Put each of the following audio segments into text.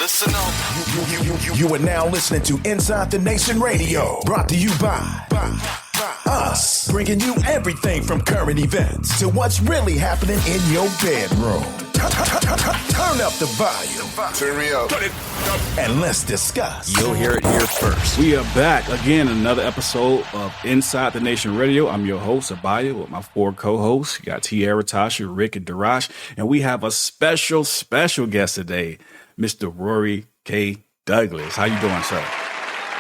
Listen up. You are now listening to Inside the Nation Radio, brought to you by us, bringing you everything from current events to what's really happening in your bedroom. Turn up the volume. Turn me up. And let's discuss. You'll hear it here first. We are back again, another episode of Inside the Nation Radio. I'm your host, Abiyah, with my four co-hosts. You got Tiara, Tasha, Rick, and Darash. And we have a special guest today, Mr. Rory K. Douglas. How you doing, sir?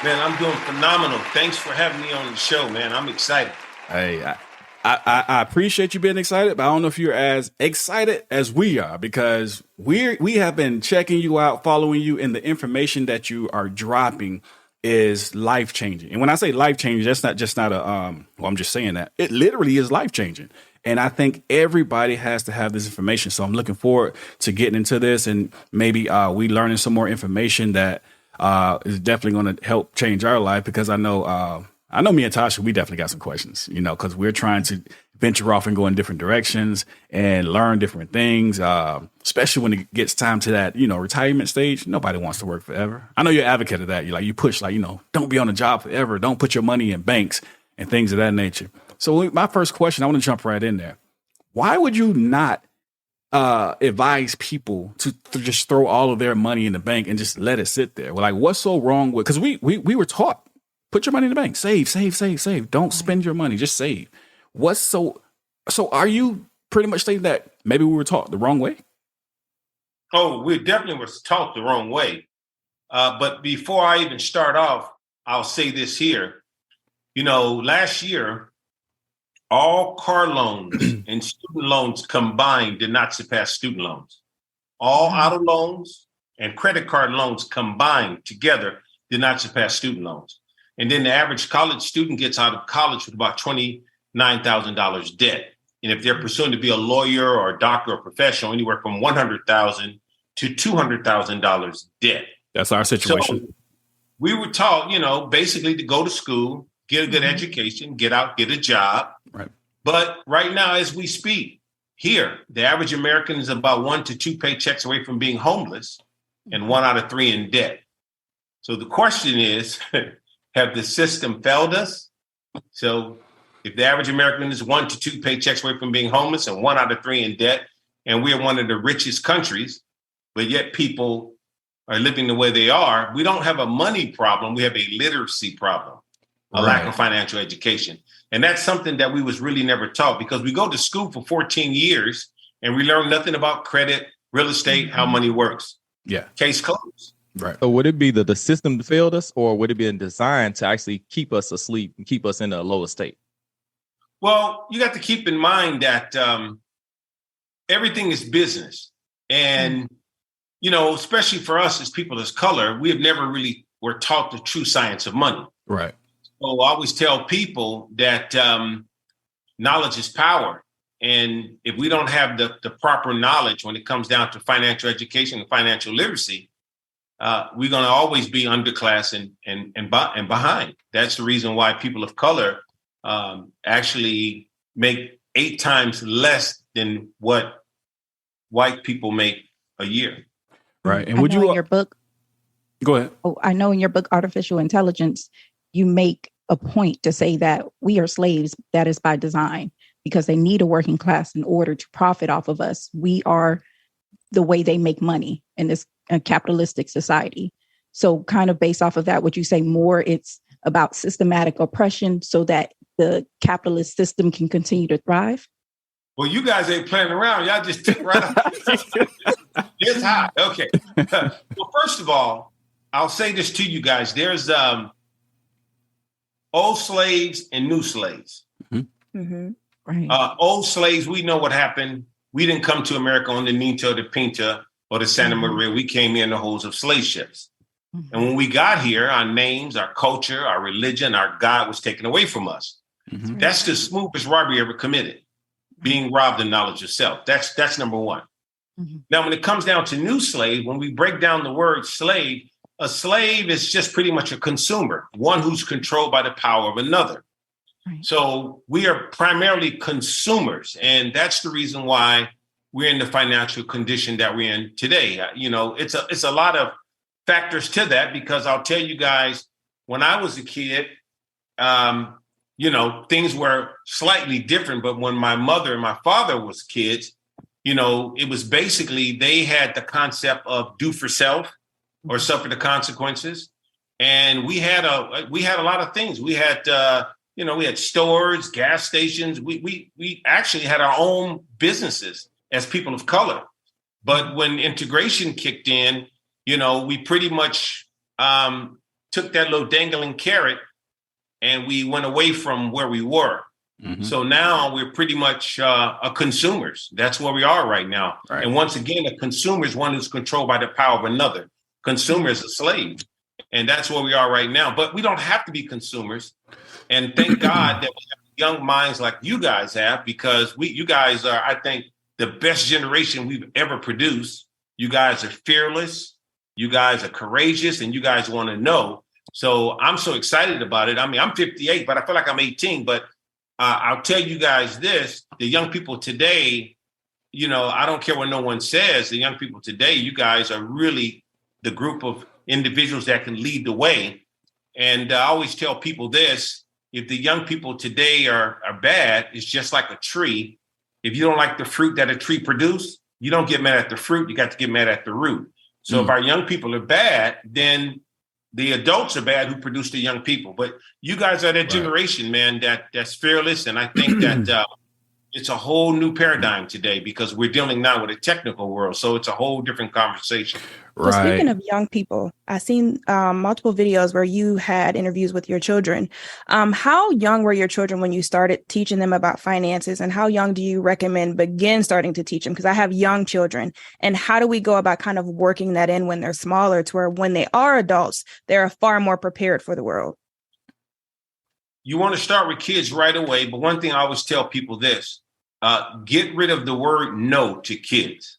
Man, I'm doing phenomenal. Thanks for having me on the show, man. I'm excited. Hey, I appreciate you being excited, but I don't know if you're as excited as we are, because we have been checking you out, following you, and the information that you are dropping is life changing. And when I say life changing, that's not I'm just saying that it literally is life changing. And I think everybody has to have this information. So I'm looking forward to getting into this, and maybe we learning some more information that is definitely going to help change our life, because I know me and Tasha, we definitely got some questions, because we're trying to venture off and go in different directions and learn different things, especially when it gets time to that, retirement stage. Nobody wants to work forever. I know you're an advocate of that. You push, don't be on a job forever. Don't put your money in banks and things of that nature. So my first question, I want to jump right in there. Why would you not advise people to just throw all of their money in the bank and just let it sit there? Well, what's so wrong with, because we were taught, put your money in the bank, save. Don't spend your money, just save. So are you pretty much saying that maybe we were taught the wrong way? Oh, we definitely was taught the wrong way. But before I even start off, I'll say this here. Last year, all car loans and student loans combined did not surpass student loans. All auto loans and credit card loans combined together did not surpass student loans. And then the average college student gets out of college with about $29,000 debt. And if they're pursuing to be a lawyer or a doctor or professional, anywhere from $100,000 to $200,000 debt. That's our situation. So we were taught, basically to go to school, get a good education, get out, get a job. Right. But right now, as we speak, here, the average American is about 1 to 2 paychecks away from being homeless and 1 out of 3 in debt. So the question is, have the system failed us? So if the average American is 1 to 2 paychecks away from being homeless and 1 out of 3 in debt, and we're one of the richest countries, but yet people are living the way they are, we don't have a money problem. We have a literacy problem, a lack of financial education. And that's something that we was really never taught, because we go to school for 14 years and we learn nothing about credit, real estate, how money works. Yeah. Case closed. Right. So would it be the system that failed us, or would it be designed to actually keep us asleep and keep us in a lower state? Well, you got to keep in mind that everything is business. And, especially for us as people of color, we have never really were taught the true science of money. Right. So I always tell people that knowledge is power. And if we don't have the proper knowledge when it comes down to financial education and financial literacy, we're going to always be underclass and behind. That's the reason why people of color actually make 8 times less than what white people make a year. Right. And would you in your book? Go ahead. Oh, I know in your book, Artificial Intelligence, you make a point to say that we are slaves. That is by design, because they need a working class in order to profit off of us. We are the way they make money in this capitalistic society. So kind of based off of that, would you say more it's about systematic oppression so that the capitalist system can continue to thrive? Well, you guys ain't playing around. Y'all just took right up. It's hot. Okay. Well, first of all, I'll say this to you guys. There's old slaves and new slaves. Mm-hmm. Mm-hmm. Right. Old slaves, we know what happened. We didn't come to America on the Nito, the Pinta, or the Santa Maria. We came here in the holds of slave ships. Mm-hmm. And when we got here, our names, our culture, our religion, our God was taken away from us. Mm-hmm. That's the smoothest robbery ever committed. Being robbed of knowledge of self. That's number one. Mm-hmm. Now, when it comes down to new slave, when we break down the word slave, a slave is just pretty much a consumer, one who's controlled by the power of another. Right. So we are primarily consumers. And that's the reason why we're in the financial condition that we're in today. It's a lot of factors to that, because I'll tell you guys, when I was a kid, things were slightly different. But when my mother and my father was kids, it was basically they had the concept of do for self or suffer the consequences. And we had a lot of things. We had, we had stores, gas stations. We actually had our own businesses as people of color. But when integration kicked in, we pretty much took that little dangling carrot and we went away from where we were. Mm-hmm. So now we're pretty much a consumers. That's where we are right now. Right. And once again, a consumer is one who's controlled by the power of another. Consumer is a slave. And that's where we are right now. But we don't have to be consumers. And thank God that we have young minds like you guys have, because you guys are, I think, the best generation we've ever produced. You guys are fearless. You guys are courageous, and you guys want to know. So I'm so excited about it. I mean, I'm 58, but I feel like I'm 18. But I'll tell you guys this, the young people today, I don't care what no one says. The young people today, you guys are really the group of individuals that can lead the way. And I always tell people this, if the young people today are bad, it's just like a tree. If you don't like the fruit that a tree produces, you don't get mad at the fruit. You got to get mad at the root. So if our young people are bad, then the adults are bad who produce the young people. But you guys are that generation, man, that's fearless. And I think that it's a whole new paradigm today, because we're dealing now with a technical world. So it's a whole different conversation. Right. So speaking of young people, I've seen multiple videos where you had interviews with your children. How young were your children when you started teaching them about finances, and how young do you recommend begin starting to teach them? Because I have young children, and how do we go about kind of working that in when they're smaller to where when they are adults, they're far more prepared for the world? You want to start with kids right away. But one thing I always tell people this, get rid of the word no to kids.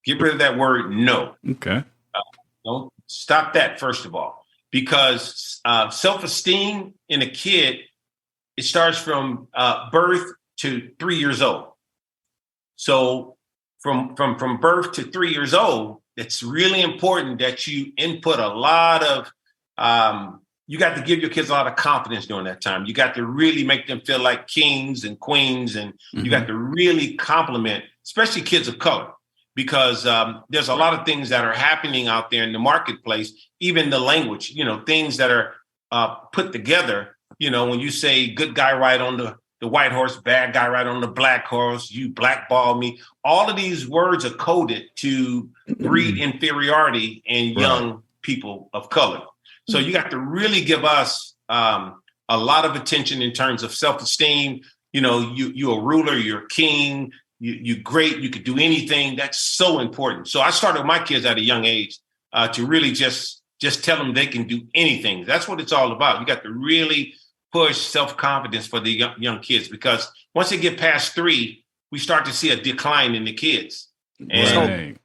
Get rid of that word no. Okay. Don't stop that, first of all, because self-esteem in a kid, it starts from birth to 3 years old. So from birth to 3 years old, it's really important that you input a lot of, you got to give your kids a lot of confidence during that time. You got to really make them feel like kings and queens, and you got to really compliment, especially kids of color. Because there's a lot of things that are happening out there in the marketplace, even the language, things that are put together. When you say good guy ride on the white horse, bad guy ride on the black horse, you blackball me. All of these words are coded to breed inferiority in young people of color. So you got to really give us a lot of attention in terms of self-esteem. You're a ruler, you're a king. You're great. You could do anything. That's so important. So I started with my kids at a young age to really just tell them they can do anything. That's what it's all about. You got to really push self-confidence for the young kids, because once they get past 3, we start to see a decline in the kids. And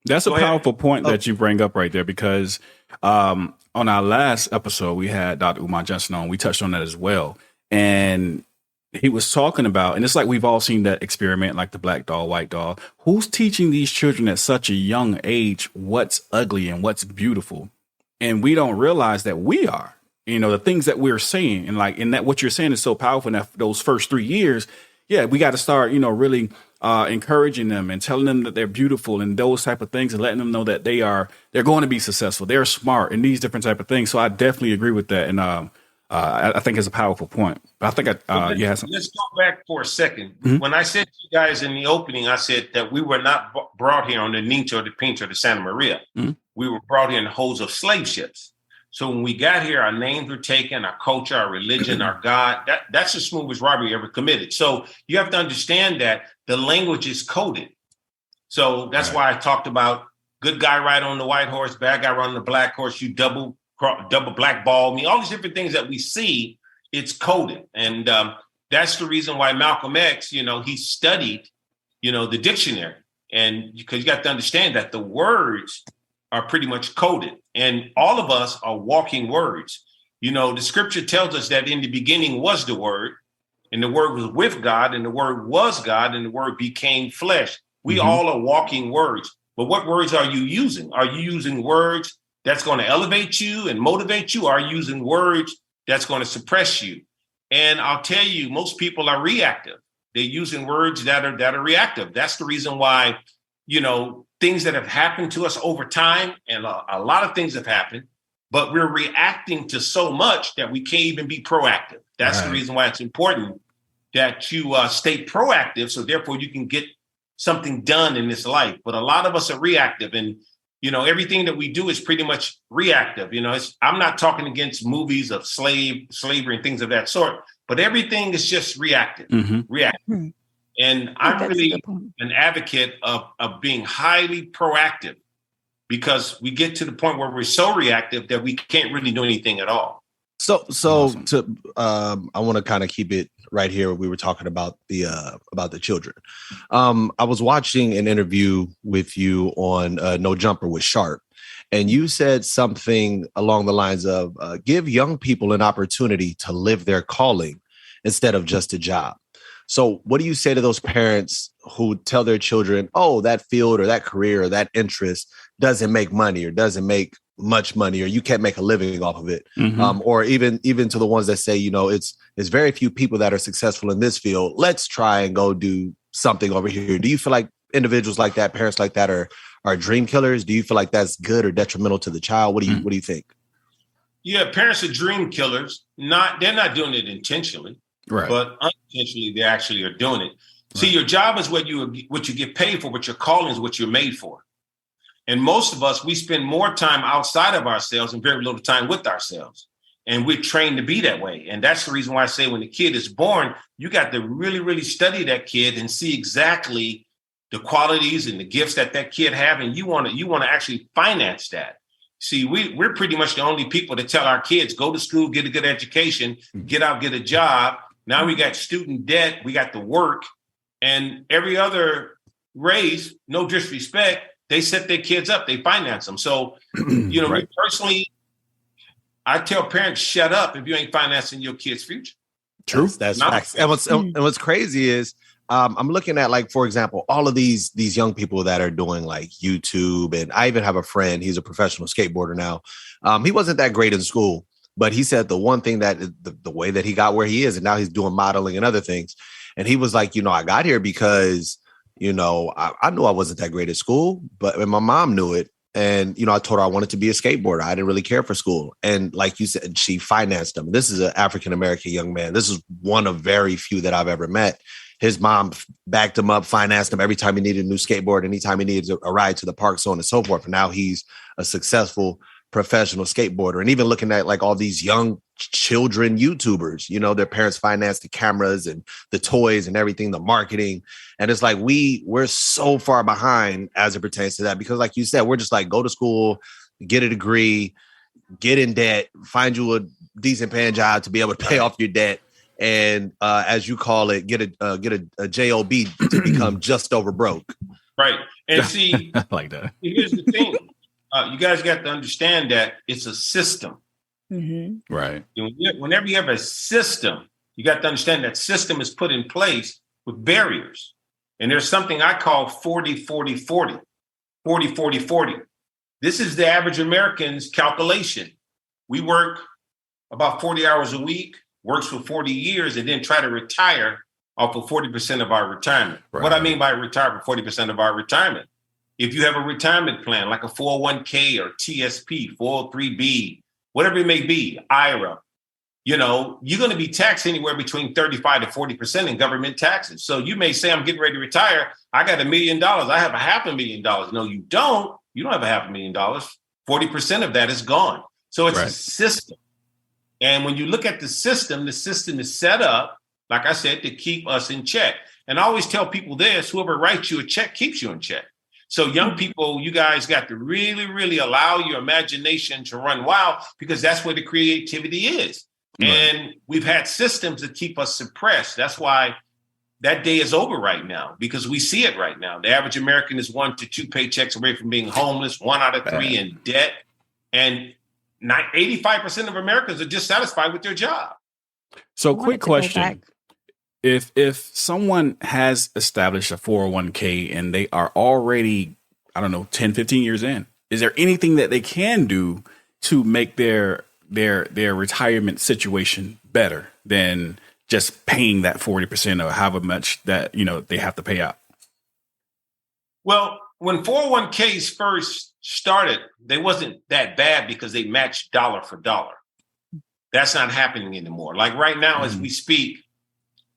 that's a powerful point that you bring up right there, because on our last episode, we had Dr. Umar Johnson on. We touched on that as well. And he was talking about, and it's like we've all seen that experiment, like the black doll, white doll. Who's teaching these children at such a young age what's ugly and what's beautiful? And we don't realize that we are, the things that we're saying. And like, in that, what you're saying is so powerful. In that, those first 3 years, we got to start, really encouraging them and telling them that they're beautiful and those type of things, and letting them know that they're going to be successful. They're smart and these different type of things. So I definitely agree with that. And I think it's a powerful point. But I think you had something. Let's go back for a second. Mm-hmm. When I said to you guys in the opening, I said that we were not brought here on the Nincha or the Pincha or the Santa Maria. Mm-hmm. We were brought here in the holds of slave ships. So when we got here, our names were taken, our culture, our religion, our God. That's the smoothest robbery ever committed. So you have to understand that the language is coded. So that's why I talked about good guy ride on the white horse, bad guy ride on the black horse. You double blackball me. All these different things that we see, it's coded. And that's the reason why Malcolm X, he studied, the dictionary. And because you got to understand that the words are pretty much coded, and all of us are walking words. The scripture tells us that in the beginning was the word, and the word was with God, and the word was God, and the word became flesh. We all are walking words. But what words are you using? Are you using words that's going to elevate you and motivate you? Or are you using words that's going to suppress you? And I'll tell you, most people are reactive. They're using words that are reactive. That's the reason why, things that have happened to us over time, and a lot of things have happened, but we're reacting to so much that we can't even be proactive. That's the reason why it's important that you stay proactive. So therefore you can get something done in this life. But a lot of us are reactive, and everything that we do is pretty much reactive. I'm not talking against movies of slavery and things of that sort, but everything is just reactive. Reactive. And I'm really an advocate of being highly proactive, because we get to the point where we're so reactive that we can't really do anything at all. So awesome. I want to kind of keep it right here. We were talking about the children. I was watching an interview with you on No Jumper with Sharp, and you said something along the lines of give young people an opportunity to live their calling instead of just a job. So what do you say to those parents who tell their children, oh, that field or that career or that interest doesn't make money or doesn't make much money, or you can't make a living off of it? Or even to the ones that say, it's very few people that are successful in this field. Let's try and go do something over here. Do you feel like individuals like that, parents like that are dream killers? Do you feel like that's good or detrimental to the child? What do you think? Yeah, parents are dream killers. They're not doing it intentionally. Right. But unintentionally, they actually are doing it. Right. See, your job is what you get paid for, but your calling is what you're made for. And most of us, we spend more time outside of ourselves and very little time with ourselves. And we're trained to be that way. And that's the reason why I say when the kid is born, you got to really, really study that kid and see exactly the qualities and the gifts that kid have. And you want to actually finance that. See, we're pretty much the only people that tell our kids, go to school, get a good education, get out, get a job. Now we got student debt, we got the work, and every other race, no disrespect, they set their kids up, they finance them. So, right. Personally, I tell parents, shut up if you ain't financing your kid's future. True. That's facts. And what's crazy is I'm looking at, like, for example, all of these young people that are doing like YouTube. And I even have a friend, he's a professional skateboarder now. He wasn't that great in school, but he said the one thing that the way that he got where he is, and now he's doing modeling and other things. And he was like, I got here because, I knew I wasn't that great at school, but my mom knew it. And, I told her I wanted to be a skateboarder. I didn't really care for school. And like you said, she financed him. This is an African-American young man. This is one of very few that I've ever met. His mom backed him up, financed him every time he needed a new skateboard, anytime he needed a ride to the park, so on and so forth. And now he's a successful professional skateboarder. And even looking at like all these young children YouTubers, their parents finance the cameras and the toys and everything, the marketing. And it's like we're so far behind as it pertains to that, because like you said, we're just like, go to school, get a degree, get in debt, find you a decent paying job to be able to pay off your debt. And as you call it, get a job to become just over broke. Right. And see, I like that. Here's the thing. You guys got to understand that it's a system. Mm-hmm. Right. Whenever you have a system, you got to understand that system is put in place with barriers. And there's something I call 40-40-40. 40-40-40. This is the average American's calculation. We work about 40 hours a week, works for 40 years, and then try to retire off of 40% of our retirement. Right. What I mean by retire for 40% of our retirement. If you have a retirement plan like a 401k or TSP, 403b, whatever it may be, IRA, you're going to be taxed anywhere between 35 to 40% in government taxes. So you may say, I'm getting ready to retire. I got $1 million. I have $500,000. No, you don't. You don't have $500,000. 40% of that is gone. So it's a system. And when you look at the system is set up, like I said, to keep us in check. And I always tell people this, whoever writes you a check keeps you in check. So young people, you guys got to really, really allow your imagination to run wild, because that's where the creativity is. Right. And we've had systems that keep us suppressed. That's why that day is over right now, because we see it right now. The average American is 1 to 2 paychecks away from being homeless, 1 out of 3 in debt. And 85% of Americans are dissatisfied with their job. So quick question. If someone has established a 401k and they are already I don't know, 10, 15 years in. Is there anything that they can do to make their retirement situation better than just paying that 40% or however much that, you know, they have to pay out? Well, when 401ks first started, they wasn't that bad because they matched dollar for dollar. That's not happening anymore. Like right now, as we speak,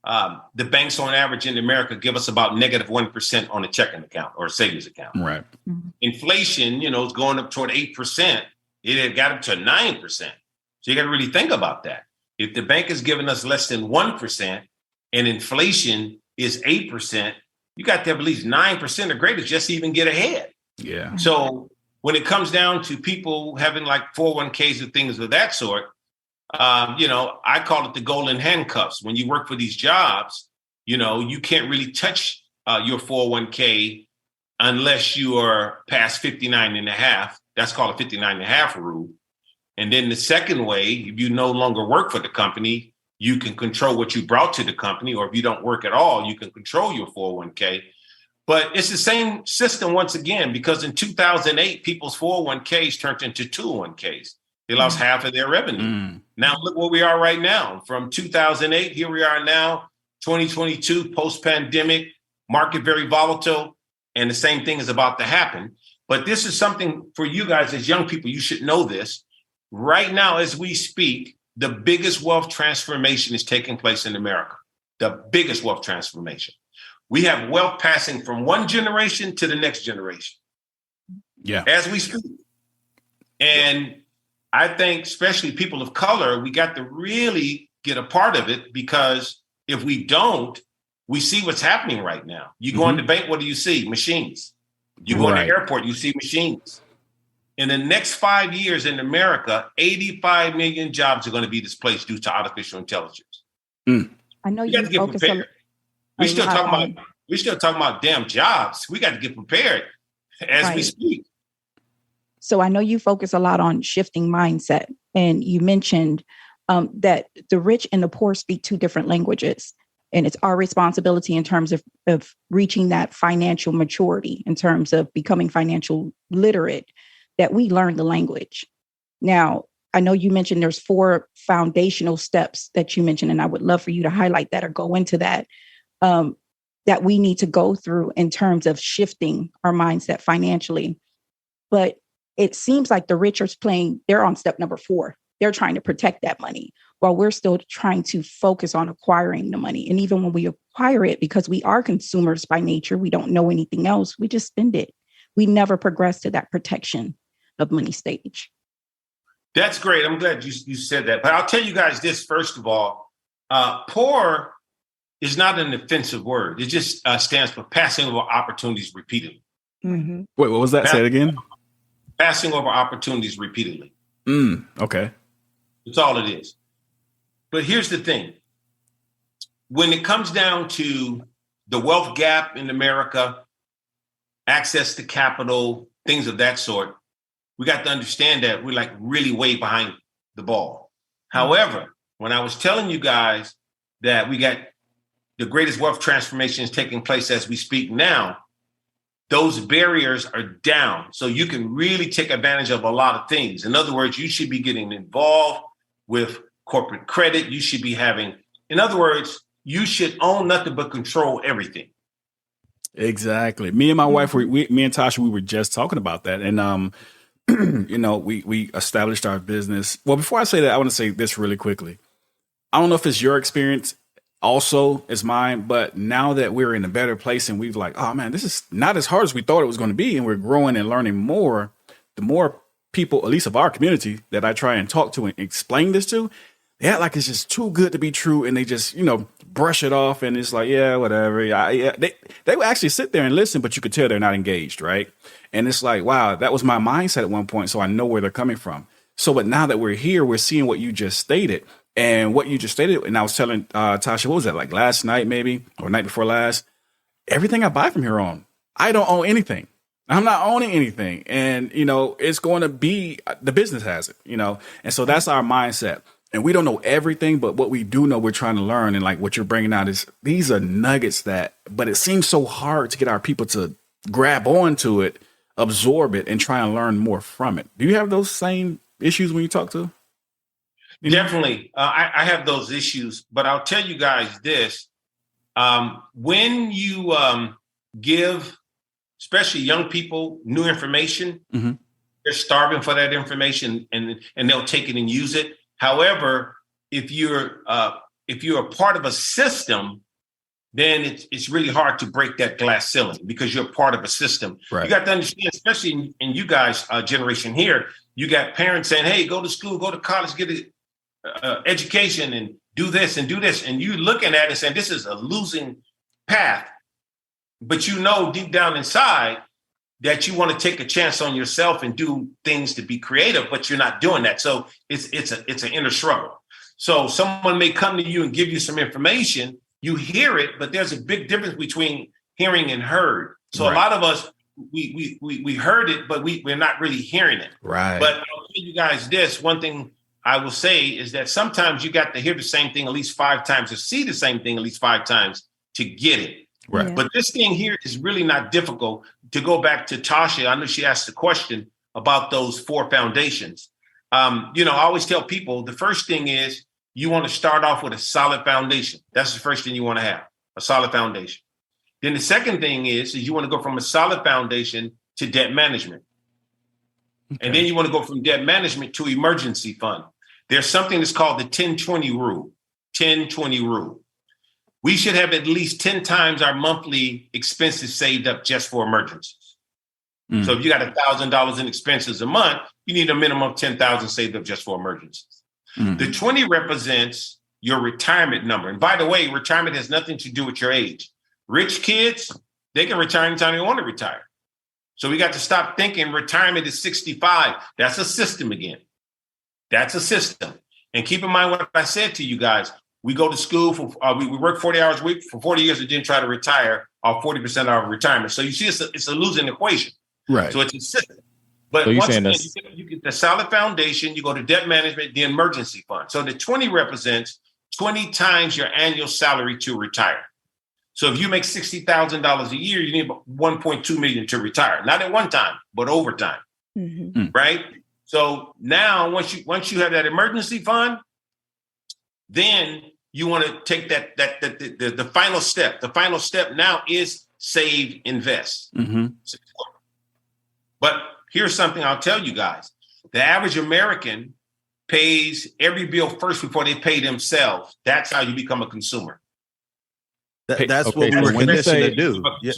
the banks on average in America give us about -1% on a checking account or a savings account. Right. Inflation, you know, is going up toward 8%. It had got up to 9%. So you got to really think about that. If the bank is giving us less than 1% and inflation is 8%, you got to have at least 9% or greater just to even get ahead. Yeah. So when it comes down to people having like 401ks and things of that sort, you know, I call it the golden handcuffs. When you work for these jobs, you know, you can't really touch your 401k unless you are past 59 and a half. That's called a 59 and a half rule. And then the second way, if you no longer work for the company, you can control what you brought to the company, or if you don't work at all, you can control your 401k. But it's the same system once again, because in 2008, people's 401ks turned into 201ks. They lost half of their revenue. Now look where we are right now. From 2008, here we are now, 2022, post-pandemic, market very volatile, and the same thing is about to happen. But this is something for you guys as young people, you should know this. Right now, as we speak, the biggest wealth transformation is taking place in America. The biggest wealth transformation. We have wealth passing from one generation to the next generation. Yeah. As we speak. And I think especially people of color, we got to really get a part of it, because if we don't, we see what's happening right now. You go in the bank, what do you see? Machines. You go in the airport, you see machines. In the next 5 years in America, 85 million jobs are going to be displaced due to artificial intelligence. I know you focus on. We still talking about damn jobs. We got to get prepared as we speak. So I know you focus a lot on shifting mindset, and you mentioned that the rich and the poor speak two different languages, and it's our responsibility in terms of reaching that financial maturity, in terms of becoming financial literate, that we learn the language. Now, I know you mentioned there's 4 foundational steps that you mentioned, and I would love for you to highlight that or go into that, that we need to go through in terms of shifting our mindset financially. But it seems like the rich are they're on step number 4. They're trying to protect that money while we're still trying to focus on acquiring the money. And even when we acquire it, because we are consumers by nature, we don't know anything else, we just spend it. We never progress to that protection of money stage. That's great. I'm glad you said that. But I'll tell you guys this, first of all, poor is not an offensive word. It just stands for passing over opportunities repeatedly. Wait, what was that? Say it again. Passing over opportunities repeatedly. Okay. That's all it is. But here's the thing. When it comes down to the wealth gap in America, access to capital, things of that sort, we got to understand that we're like really way behind the ball. However, when I was telling you guys that we got the greatest wealth transformation is taking place as we speak now, those barriers are down. So you can really take advantage of a lot of things. In other words, you should be getting involved with corporate credit. You should be having, in other words, you should own nothing but control everything. Exactly. Me and my wife, me and Tasha, we were just talking about that. And, you know, we established our business. Well, before I say that, I want to say this really quickly. I don't know if it's your experience also as mine, but now that we're in a better place and we've like, oh man, this is not as hard as we thought it was going to be. And we're growing and learning more. The more people, at least of our community, that I try and talk to and explain this to, they act like it's just too good to be true. And they just, you know, brush it off. And it's like, yeah, whatever. Yeah. They will actually sit there and listen, but you could tell they're not engaged. Right. And it's like, wow, that was my mindset at one point. So I know where they're coming from. So, but now that we're here, we're seeing what you just stated. And what you just stated, and I was telling Tasha, what was that, like last night maybe, or night before last? Everything I buy from here on, I don't own anything. I'm not owning anything. And, you know, it's going to be, the business has it, you know. And so that's our mindset. And we don't know everything, but what we do know, we're trying to learn. And like what you're bringing out is, these are nuggets but it seems so hard to get our people to grab onto it absorb it and try and learn more from it. Do you have those same issues when you talk to? Definitely. I have those issues, but I'll tell you guys this. When you give, especially young people, new information, they're starving for that information and they'll take it and use it. However, if you're a part of a system, then it's really hard to break that glass ceiling because you're part of a system. Right. You got to understand, especially in you guys' generation here, you got parents saying, hey, go to school, go to college, get an education and do this and do this. And you looking at it and saying, this is a losing path. But you know deep down inside that you want to take a chance on yourself and do things to be creative, but you're not doing that. So it's an inner struggle. So someone may come to you and give you some information. You hear it, but there's a big difference between hearing and heard. So right. A lot of us, we heard it, but we're not really hearing it. Right. But I'll tell you guys this, one thing I will say is that sometimes you got to hear the same thing at least 5 times or see the same thing at least 5 times to get it. Right. Yeah. But this thing here is really not difficult. To go back to Tasha, I know she asked the question about those 4 foundations. I always tell people the first thing is you want to start off with a solid foundation. That's the first thing you want to have, a solid foundation. Then the second thing is you want to go from a solid foundation to debt management. Okay. And then you want to go from debt management to emergency fund. There's something that's called the 10-20 rule. 10-20 rule. We should have at least 10 times our monthly expenses saved up just for emergencies. So if you got $1,000 in expenses a month, you need a minimum of 10,000 saved up just for emergencies. The 20 represents your retirement number. And by the way, retirement has nothing to do with your age. Rich kids, they can retire anytime they want to retire. So we got to stop thinking retirement is 65. That's a system again. That's a system. And keep in mind what I said to you guys. We go to school for we work 40 hours a week for 40 years and then try to retire off 40% of our retirement. So you see, it's a losing equation. Right. So it's a system. But so once again, you get the solid foundation, you go to debt management, the emergency fund. So the 20 represents 20 times your annual salary to retire. So if you make $60,000 a year, you need about $1.2 million to retire. Not at one time, but over time. Right? So now once you have that emergency fund, then you want to take the final step. The final step now is save, invest. But here's something I'll tell you guys. The average American pays every bill first before they pay themselves. That's how you become a consumer. That's what we were conditioned to do. Yeah.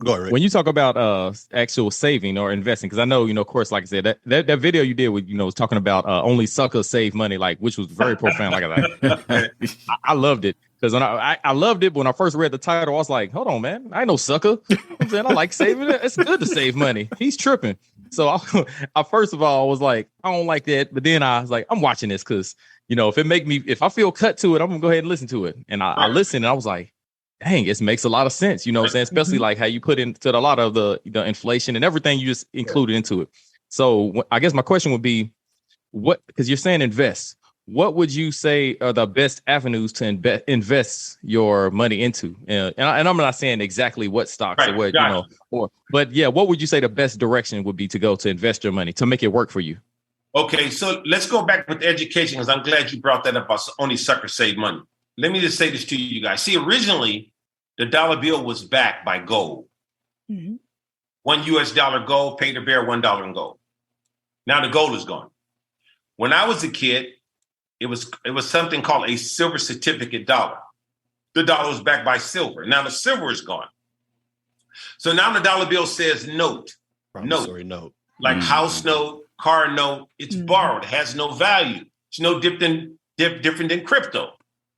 Go ahead, Rick. When you talk about actual saving or investing, because I know, of course, like I said, that video you did with, was talking about only suckers save money, which was very profound. I loved it because when I loved it when I first read the title. I was like, hold on, man, I ain't no sucker. I'm saying I like saving it. It's good to save money. He's tripping. So I first of all was like, I don't like that, but then I was like, I'm watching this because if I feel cut to it, I'm gonna go ahead and listen to it. And I listened and I was like, dang, it makes a lot of sense, what I'm saying? Especially like how you put into a lot of the inflation and everything you just included into it. So I guess my question would be, because you're saying invest, what would you say are the best avenues to invest your money into? And I'm not saying exactly what stocks or what, but yeah, what would you say the best direction would be to go to invest your money to make it work for you? Okay, so let's go back with education because I'm glad you brought that up about only suckers save money. Let me just say this to you guys. See, originally, the dollar bill was backed by gold. $1 US gold paid the bearer $1 in gold. Now the gold is gone. When I was a kid, it was something called a silver certificate dollar. The dollar was backed by silver. Now the silver is gone. So now the dollar bill says note. Promissory note. Like house note, car note. It's borrowed. It has no value. It's no different than crypto.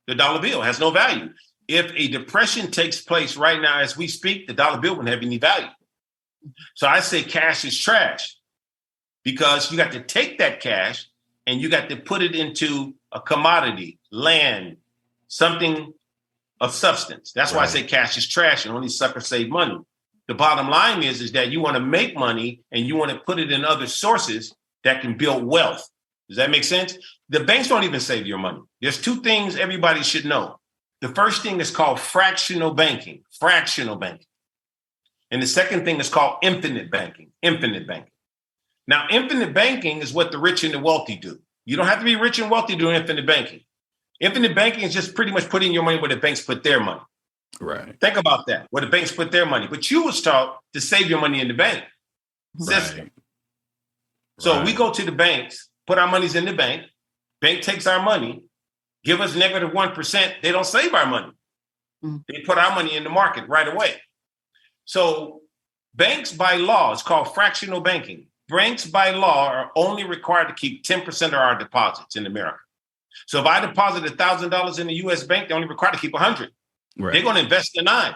The dollar bill has no value. If a depression takes place right now as we speak, the dollar bill wouldn't have any value. So I say cash is trash because you got to take that cash and you got to put it into a commodity, land, something of substance. That's why I say cash is trash and only suckers save money. The bottom line is that you want to make money and you want to put it in other sources that can build wealth. Does that make sense? The banks don't even save your money. There's 2 things everybody should know. The first thing is called fractional banking. Fractional banking. And the second thing is called infinite banking. Infinite banking. Now, infinite banking is what the rich and the wealthy do. You don't have to be rich and wealthy doing infinite banking. Infinite banking is just pretty much putting your money where the banks put their money. Right. Think about that, where the banks put their money. But you was taught to save your money in the bank system. Right. So we go to the banks, put our monies in the bank. Bank takes our money, give us negative 1%. They don't save our money. They put our money in the market right away. So banks by law, it's called fractional banking. Banks by law are only required to keep 10% of our deposits in America. So if I deposit $1,000 in the U.S. bank, they're only required to keep 100. Right. They're going to invest the 9.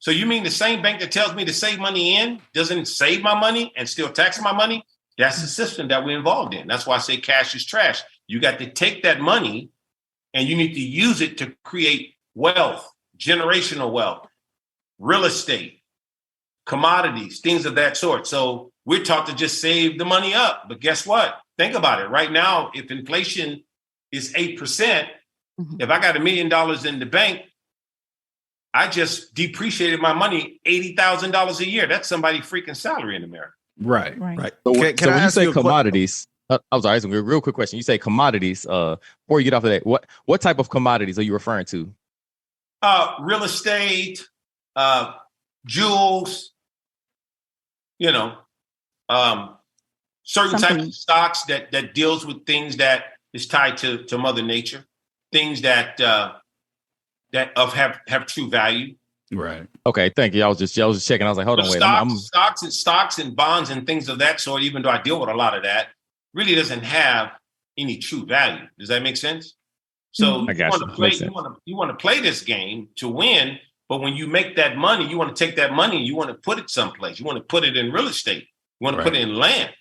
So you mean the same bank that tells me to save money in doesn't save my money and still tax my money? That's the system that we're involved in. That's why I say cash is trash. You got to take that money and you need to use it to create wealth, generational wealth, real estate, commodities, things of that sort. So we're taught to just save the money up. But guess what? Think about it. Right now, if inflation is 8%, if I got $1 million in the bank, I just depreciated my money $80,000 a year. That's somebody's freaking salary in America. Right. So, Can when I you ask say you a commodities, I was sorry, a real quick question. You say commodities. Before you get off of that, what type of commodities are you referring to? Real estate, jewels, certain types of stocks that deals with things that is tied to Mother Nature, things that have true value. Right. Okay. Thank you. I was just checking. I was like, hold on, wait. Stocks and bonds and things of that sort. Even though I deal with a lot of that, really doesn't have any true value. Does that make sense? So you want to play this game to win, but when you make that money, you want to take that money and you want to put it someplace. You want to put it in real estate. You want to put it in land,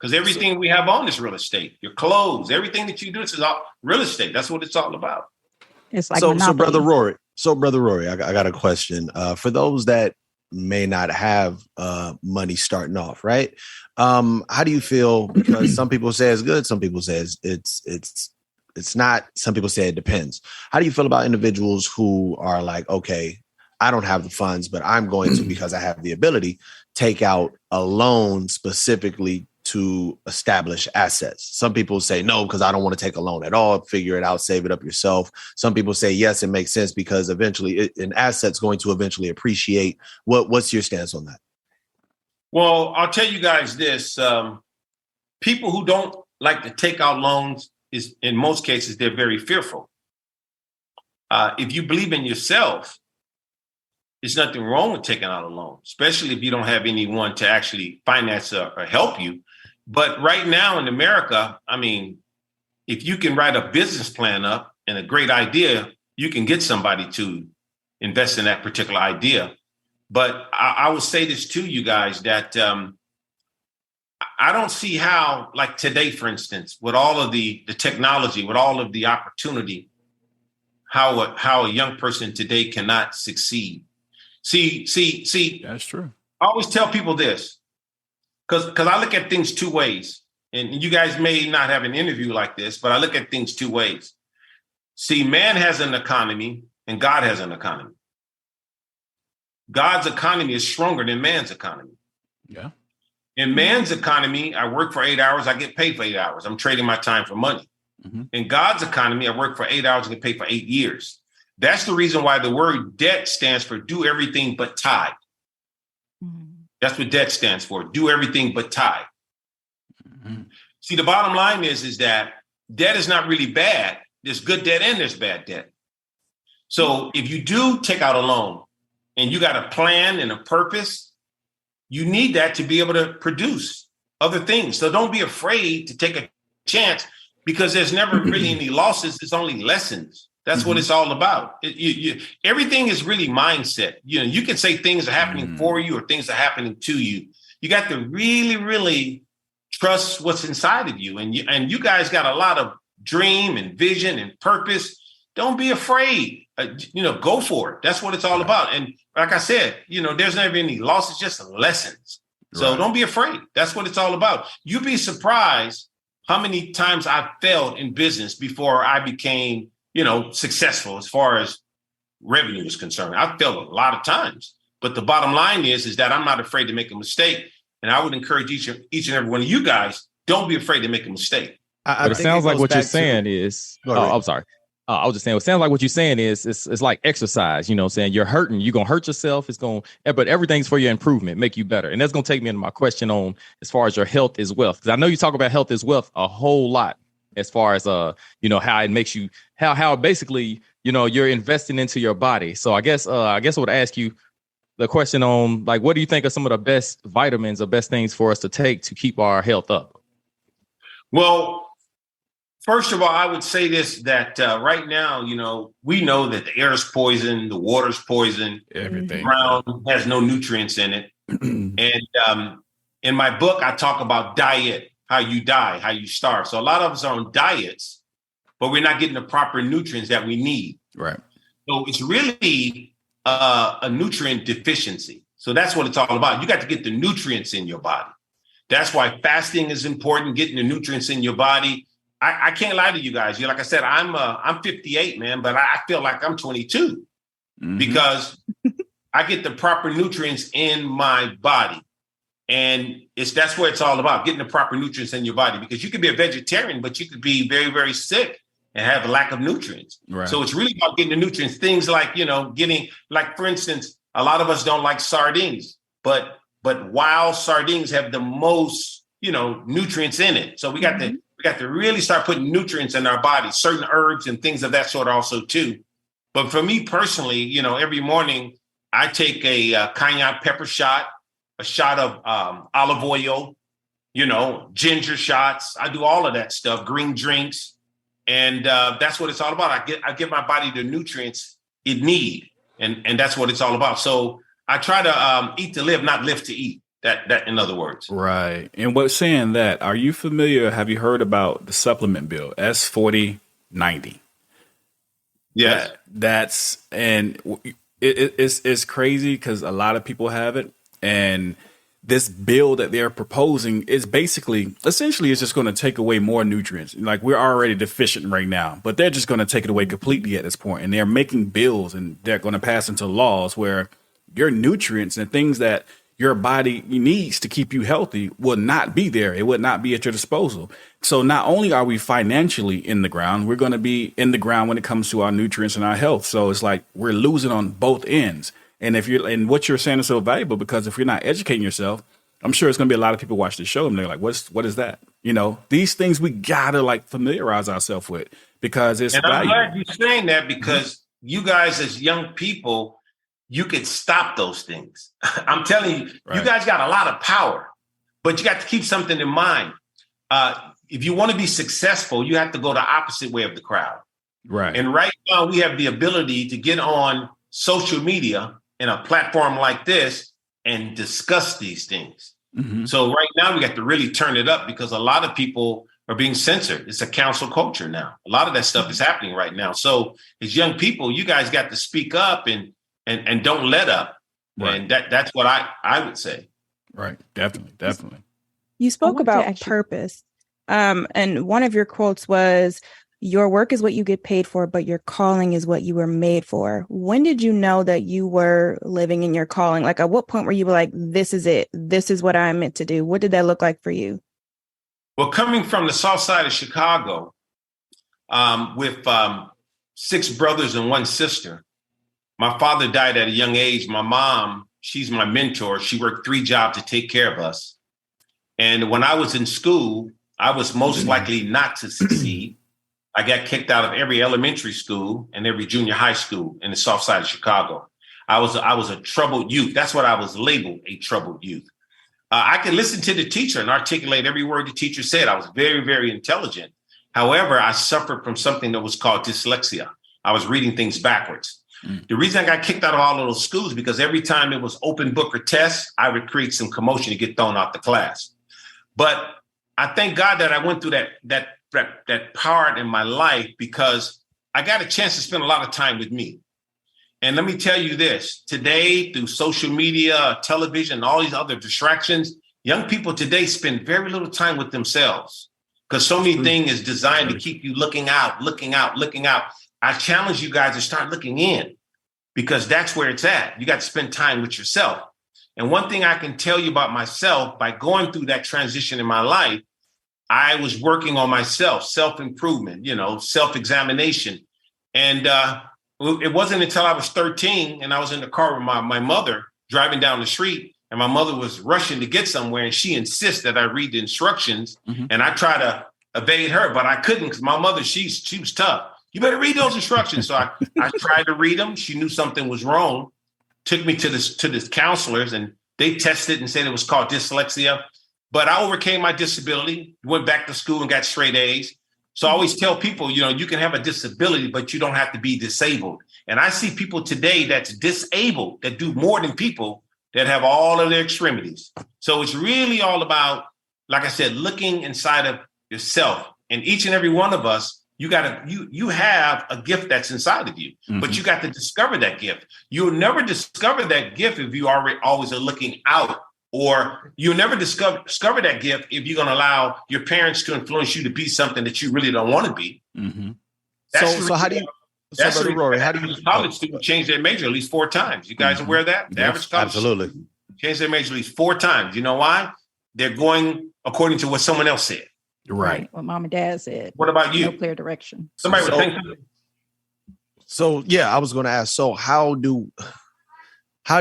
because everything we have on is real estate. Your clothes, everything that you do, this is all real estate. That's what it's all about. It's like so brother Rory, I got a question for those that may not have money starting off, right? How do you feel? Because some people say it's good, some people say it's not. Some people say it depends. How do you feel about individuals who are like, okay, I don't have the funds, but I'm going to, because I have the ability, take out a loan specifically to establish assets? Some people say no, because I don't want to take a loan at all. Figure it out, save it up yourself. Some people say yes, it makes sense because eventually an asset's going to eventually appreciate. What's your stance on that? Well, I'll tell you guys this. People who don't like to take out loans, is in most cases, they're very fearful. If you believe in yourself, there's nothing wrong with taking out a loan, especially if you don't have anyone to actually finance or help you. But right now in America, I mean, if you can write a business plan up and a great idea, you can get somebody to invest in that particular idea. But I will say this to you guys, that I don't see how, like today, for instance, with all of the technology, with all of the opportunity, how a young person today cannot succeed. See. That's true. I always tell people this, because I look at things two ways. And you guys may not have an interview like this, but I look at things two ways. See, man has an economy and God has an economy. God's economy is stronger than man's economy. Yeah. In man's economy, I work for 8 hours, I get paid for 8 hours. I'm trading my time for money. Mm-hmm. In God's economy, I work for 8 hours and get paid for 8 years. That's the reason why the word debt stands for do everything but tithe. That's what debt stands for. Do everything but tithe. Mm-hmm. See, the bottom line is that debt is not really bad. There's good debt and there's bad debt. So if you do take out a loan and you got a plan and a purpose, you need that to be able to produce other things. So don't be afraid to take a chance, because there's never really any losses. It's only lessons. That's what it's all about. Everything is really mindset. You can say things are happening for you or things are happening to you. You got to really, really trust what's inside of you. And you guys got a lot of dream and vision and purpose. Don't be afraid. Go for it. That's what it's all about. And like I said, there's never any losses, just lessons. So don't be afraid. That's what it's all about. You'd be surprised how many times I failed in business before I became successful as far as revenue is concerned. I failed a lot of times, But the bottom line is that I'm not afraid to make a mistake. And I would encourage each and every one of you guys, don't be afraid to make a mistake. But it sounds like what you're saying is, I'm sorry. I was just saying, it sounds like what you're saying is it's like exercise, you know what I'm saying? You're hurting, you're going to hurt yourself. But everything's for your improvement, make you better. And that's going to take me into my question on as far as your health is wealth. Because I know you talk about health is wealth a whole lot as far as, how it makes you, how basically, you're investing into your body. So I guess I would ask you the question on, like, what do you think are some of the best vitamins or best things for us to take to keep our health up? Well, first of all, I would say this, that right now, we know that the air is poison, the water's poison, everything. The ground has no nutrients in it. And in my book, I talk about diet, how you die, how you starve. So a lot of us are on diets, but we're not getting the proper nutrients that we need. Right. So it's really a nutrient deficiency. So that's what it's all about. You got to get the nutrients in your body. That's why fasting is important, getting the nutrients in your body. I can't lie to you guys. Like I said, I'm 58, man, but I feel like I'm 22 because I get the proper nutrients in my body. And that's what it's all about, getting the proper nutrients in your body, because you could be a vegetarian, but you could be very, very sick and have a lack of nutrients. Right. So it's really about getting the nutrients, things like, getting, like, for instance, a lot of us don't like sardines, but wild sardines have the most, nutrients in it. So we got to really start putting nutrients in our body, certain herbs and things of that sort also too. But for me personally, every morning I take a cayenne pepper shot, a shot of olive oil, ginger shots. I do all of that stuff, green drinks. And that's what it's all about. I give my body the nutrients it need. And that's what it's all about. So I try to eat to live, not live to eat. That in other words. Right. And what's saying that, are you familiar? Have you heard about the supplement bill, S4090? Yes. It's crazy because a lot of people have it. And this bill that they're proposing is essentially it's just going to take away more nutrients. Like, we're already deficient right now, but they're just going to take it away completely at this point. And they're making bills, and they're going to pass into laws where your nutrients and things that your body needs to keep you healthy will not be there. It would not be at your disposal. So not only are we financially in the ground, we're going to be in the ground when it comes to our nutrients and our health. So it's like we're losing on both ends. And and what you're saying is so valuable, because if you're not educating yourself, I'm sure it's going to be a lot of people watch the show and they're like, what is that? These things we got to familiarize ourselves with, because it's valuable. I'm glad you're saying that, because you guys as young people, you could stop those things. I'm telling you, You guys got a lot of power, but you got to keep something in mind. If you want to be successful, you have to go the opposite way of the crowd. Right. And right now we have the ability to get on social media in a platform like this and discuss these things. Mm-hmm. So right now we got to really turn it up, because a lot of people are being censored. It's a cancel culture now. A lot of that stuff is happening right now. So as young people, you guys got to speak up and don't let up. Right. And that's what I would say. Right. Definitely. You spoke about purpose. And one of your quotes was, your work is what you get paid for, but your calling is what you were made for. When did you know that you were living in your calling? Like, at what point were you like, this is it? This is what I'm meant to do? What did that look like for you? Well, coming from the South Side of Chicago, with 6 brothers and 1 sister, my father died at a young age. My mom, she's my mentor. She worked 3 jobs to take care of us. And when I was in school, I was most likely not to succeed. I got kicked out of every elementary school and every junior high school in the South Side of Chicago. I was a troubled youth. That's what I was labeled, a troubled youth. I could listen to the teacher and articulate every word the teacher said. I was very, very intelligent. However, I suffered from something that was called dyslexia. I was reading things backwards. The reason I got kicked out of all of those schools, because every time it was open book or tests, I would create some commotion to get thrown out the class. But I thank God that I went through that part in my life, because I got a chance to spend a lot of time with me. And let me tell you this, today, through social media, television, all these other distractions, young people today spend very little time with themselves, because so many things is designed to keep you looking out. I challenge you guys to start looking in. because that's where it's at. You got to spend time with yourself. And one thing I can tell you about myself, by going through that transition in my life, I was working on myself, self-improvement, self-examination. And it wasn't until I was 13 and I was in the car with my mother driving down the street, and my mother was rushing to get somewhere, and she insists that I read the instructions. And I try to evade her, but I couldn't, because my mother, she was tough. You better read those instructions. So I tried to read them. She knew something was wrong, took me to the counselors, and they tested and said it was called dyslexia. But I overcame my disability, went back to school and got straight A's. So I always tell people, you can have a disability, but you don't have to be disabled. And I see people today that's disabled that do more than people that have all of their extremities. So it's really all about, like I said, looking inside of yourself. And each and every one of us, you have a gift that's inside of you, but you got to discover that gift. You'll never discover that gift if you always are looking out, or you'll never discover that gift if you're going to allow your parents to influence you to be something that you really don't want to be. So how do you? That's Brother Rory, how do you? College students change their major at least 4 times. You guys aware of that? The average college absolutely student change their major at least 4 times. You know why? They're going according to what someone else said. Right. What mom and dad said. What about you? No clear direction. Somebody would think. So yeah, I was going to ask. So how do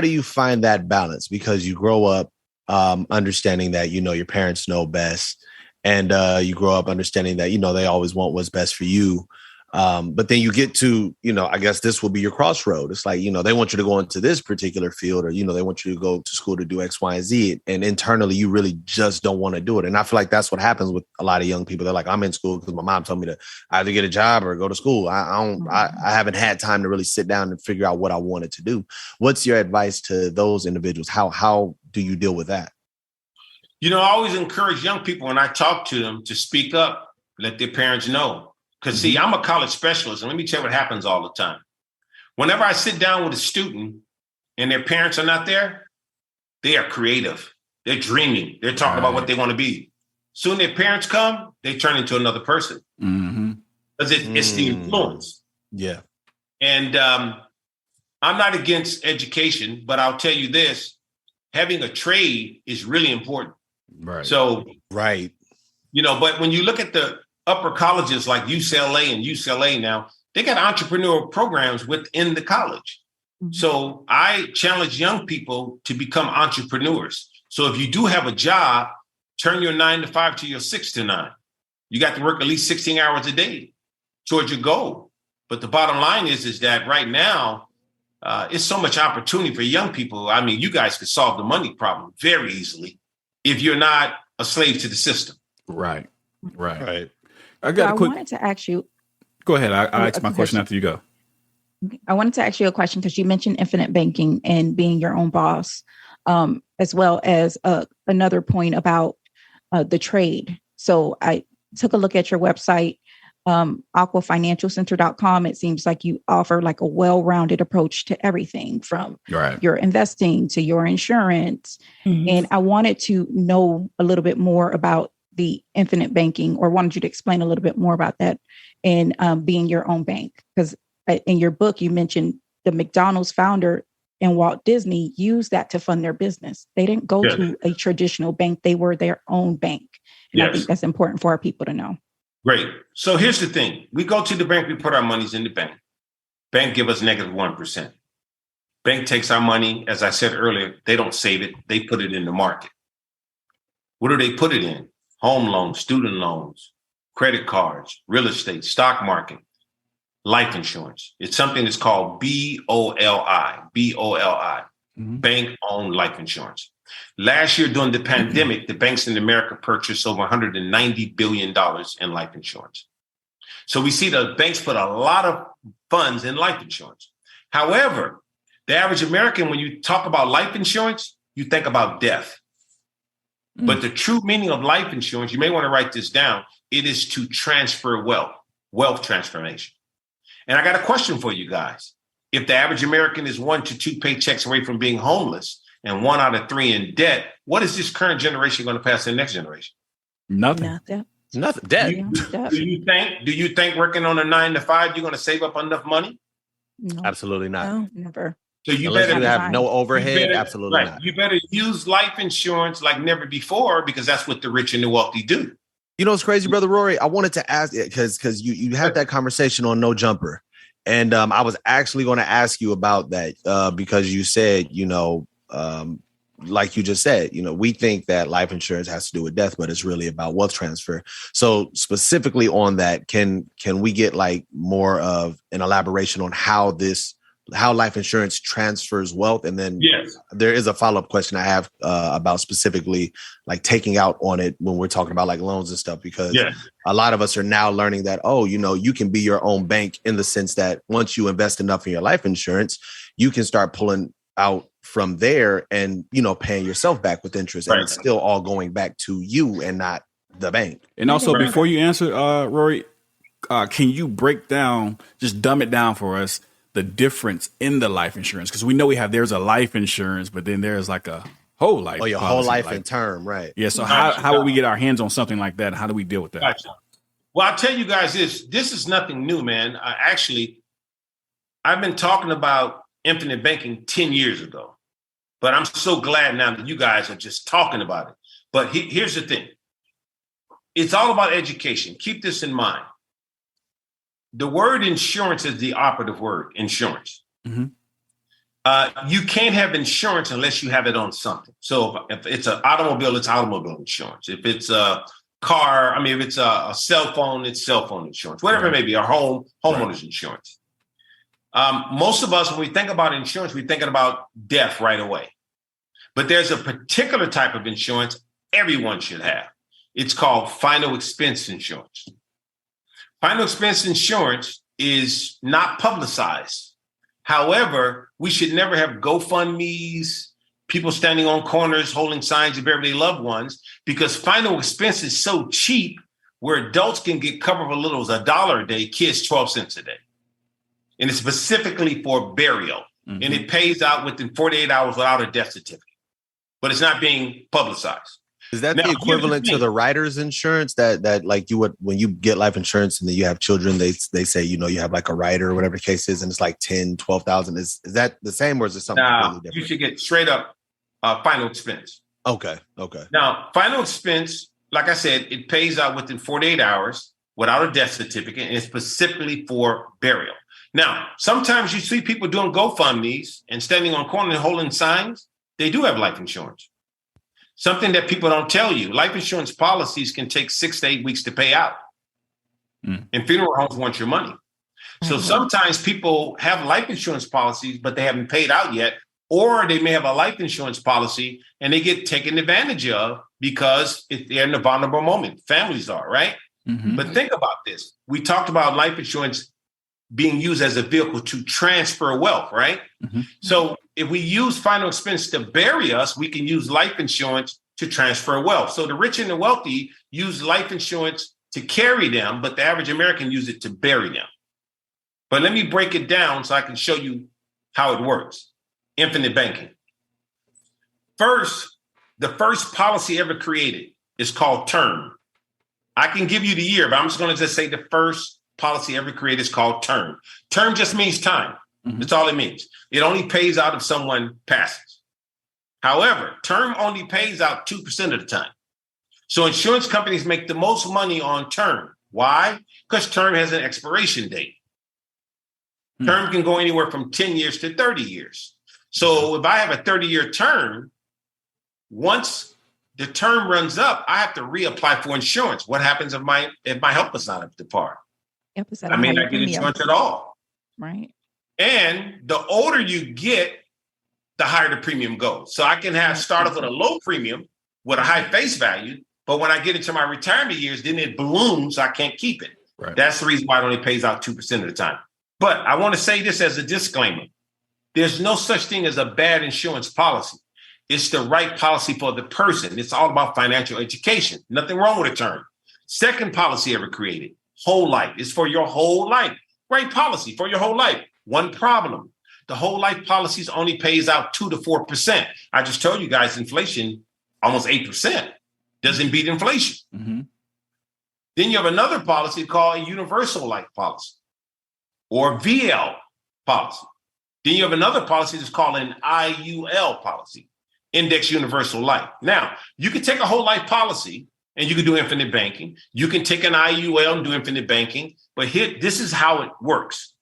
you find that balance? Because you grow up understanding that your parents know best, and you grow up understanding that they always want what's best for you. But then you get to, I guess this will be your crossroad. It's like, they want you to go into this particular field, or, they want you to go to school to do X, Y, and Z. And internally, you really just don't want to do it. And I feel like that's what happens with a lot of young people. They're like, I'm in school because my mom told me to either get a job or go to school. I haven't had time to really sit down and figure out what I wanted to do. What's your advice to those individuals? How do you deal with that? I always encourage young people when I talk to them to speak up, let their parents know. Because, see, I'm a college specialist, and let me tell you what happens all the time. Whenever I sit down with a student and their parents are not there, they are creative. They're dreaming. They're talking about what they want to be. Soon their parents come, they turn into another person. Because it's the influence. Yeah. And I'm not against education, but I'll tell you this, having a trade is really important. Right. So, right. But when you look at the upper colleges like UCLA and UCLA now, they got entrepreneurial programs within the college. So I challenge young people to become entrepreneurs. So if you do have a job, turn your 9 to 5 to your 6 to 9. You got to work at least 16 hours a day towards your goal. But the bottom line is that right now, it's so much opportunity for young people. I mean, you guys could solve the money problem very easily if you're not a slave to the system. Right. I wanted to ask you. Go ahead. I'll ask my question after you go. I wanted to ask you a question because you mentioned infinite banking and being your own boss, as well as another point about the trade. So I took a look at your website, aquafinancialcenter.com. It seems like you offer like a well-rounded approach to everything from your investing to your insurance. And I wanted to know a little bit more about the infinite banking, or wanted you to explain a little bit more about that and being your own bank. Because in your book, you mentioned the McDonald's founder and Walt Disney used that to fund their business. They didn't go to a traditional bank. They were their own bank. And I think that's important for our people to know. Great. So here's the thing. We go to the bank, we put our monies in the bank. Bank give us negative 1%. Bank takes our money. As I said earlier, they don't save it. They put it in the market. What do they put it in? Home loans, student loans, credit cards, real estate, stock market, life insurance. It's something that's called BOLI, bank-owned life insurance. Last year during the pandemic, the banks in America purchased over $190 billion in life insurance. So we see the banks put a lot of funds in life insurance. However, the average American, when you talk about life insurance, you think about death. But the true meaning of life insurance, you may want to write this down, it is to transfer wealth transformation. And I got a question for you guys. If the average American is 1 to 2 paychecks away from being homeless and 1 out of 3 in debt, what is this current generation going to pass to the next generation? Nothing. Debt. Do you think working on a 9 to 5, you're going to save up enough money No, Absolutely not. No. never. So you Unless better you have no overhead, better- absolutely right. not. You better use life insurance like never before because that's what the rich and the wealthy do. You know what's crazy, brother Rory? I wanted to ask it because you had that conversation on No Jumper, and I was actually going to ask you about that because you said, like you just said, we think that life insurance has to do with death, but it's really about wealth transfer. So specifically on that, can we get like more of an elaboration on how life insurance transfers wealth? And then Yes. there is a follow-up question I have about specifically like taking out on it when we're talking about like loans and stuff, because a lot of us are now learning that, you can be your own bank in the sense that once you invest enough in your life insurance, you can start pulling out from there and, paying yourself back with interest. And it's still all going back to you and not the bank. And also, before you answer, Rory, can you just dumb it down for us, the difference in the life insurance? Because we know there's a life insurance, but then there's like a whole life. Oh, your policy, whole life and term, right? Yeah. So how would we get our hands on something like that? How do we deal with that? Gotcha. Well, I'll tell you guys this is nothing new, man. I've been talking about infinite banking 10 years ago, but I'm so glad now that you guys are just talking about it. But here's the thing. It's all about education. Keep this in mind. The word insurance is the operative word, insurance. Mm-hmm. You can't have insurance unless you have it on something. So if it's an automobile, it's automobile insurance. If it's a car, if it's a cell phone, it's cell phone insurance. Whatever it may be, our homeowner's insurance. Most of us, when we think about insurance, we're thinking about death right away. But there's a particular type of insurance everyone should have. It's called final expense insurance. Final expense insurance is not publicized. However, we should never have GoFundMes, people standing on corners holding signs to bury their loved ones, because final expense is so cheap where adults can get covered for as little as $1 a day, kids 12 cents a day. And it's specifically for burial. Mm-hmm. And it pays out within 48 hours without a death certificate. But it's not being publicized. Is that the equivalent to the writer's insurance that like you would, when you get life insurance and then you have children, they say, you have like a rider or whatever the case is, and it's like 10, 12,000. Is that the same or is it something completely different? You should get straight up final expense. Okay. Now, final expense, like I said, it pays out within 48 hours without a death certificate, and it's specifically for burial. Now, sometimes you see people doing GoFundMes and standing on corners and holding signs. They do have life insurance. Something that people don't tell you, life insurance policies can take 6 to 8 weeks to pay out. And funeral homes want your money. So sometimes people have life insurance policies, but they haven't paid out yet, or they may have a life insurance policy and they get taken advantage of because they're in a vulnerable moment. Families are, right? Mm-hmm. But think about this. We talked about life insurance being used as a vehicle to transfer wealth, right? Mm-hmm. So if we use final expense to bury us, we can use life insurance to transfer wealth. So the rich and the wealthy use life insurance to carry them, but the average American use it to bury them. But let me break it down so I can show you how it works. Infinite banking. First, the first policy ever created is called term. I can give you the year, but I'm just going to just say the first policy ever created is called term. Term just means time. Mm-hmm. That's all it means. It only pays out if someone passes. However, term only pays out 2% of the time. So insurance companies make the most money on term. Why? Because term has an expiration date. Mm-hmm. Term can go anywhere from 10 years to 30 years. So if I have a 30-year term, once the term runs up, I have to reapply for insurance. What happens if my health is not up to par? I may not get insurance at all. Right. And the older you get, the higher the premium goes. So I can start off with a low premium with a high face value, but when I get into my retirement years, then it balloons, so I can't keep it. Right. That's the reason why it only pays out 2% of the time. But I want to say this as a disclaimer. There's no such thing as a bad insurance policy. It's the right policy for the person. It's all about financial education. Nothing wrong with a term. Second policy ever created, whole life. It's for your whole life. Great policy for your whole life. One problem. The whole life policies only pays out 2 to 4%. I just told you guys inflation, almost 8%. Doesn't beat inflation. Mm-hmm. Then you have another policy called a universal life policy, or VL. policy. Then you have another policy that's called an IUL policy, Index Universal Life. Now, you can take a whole life policy and you can do infinite banking. You can take an IUL and do infinite banking. But here, this is how it works.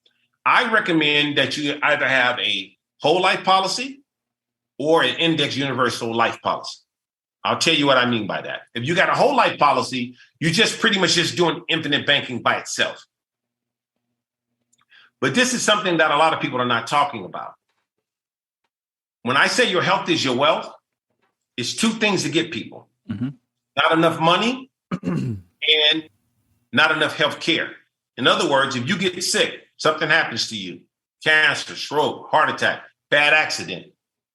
I recommend that you either have a whole life policy or an Index Universal Life policy. I'll tell you what I mean by that. If you got a whole life policy, you're just pretty much just doing infinite banking by itself. But this is something that a lot of people are not talking about. When I say your health is your wealth, it's two things to get people. Mm-hmm. Not enough money and not enough health care. In other words, if you get sick, something happens to you, cancer, stroke, heart attack, bad accident,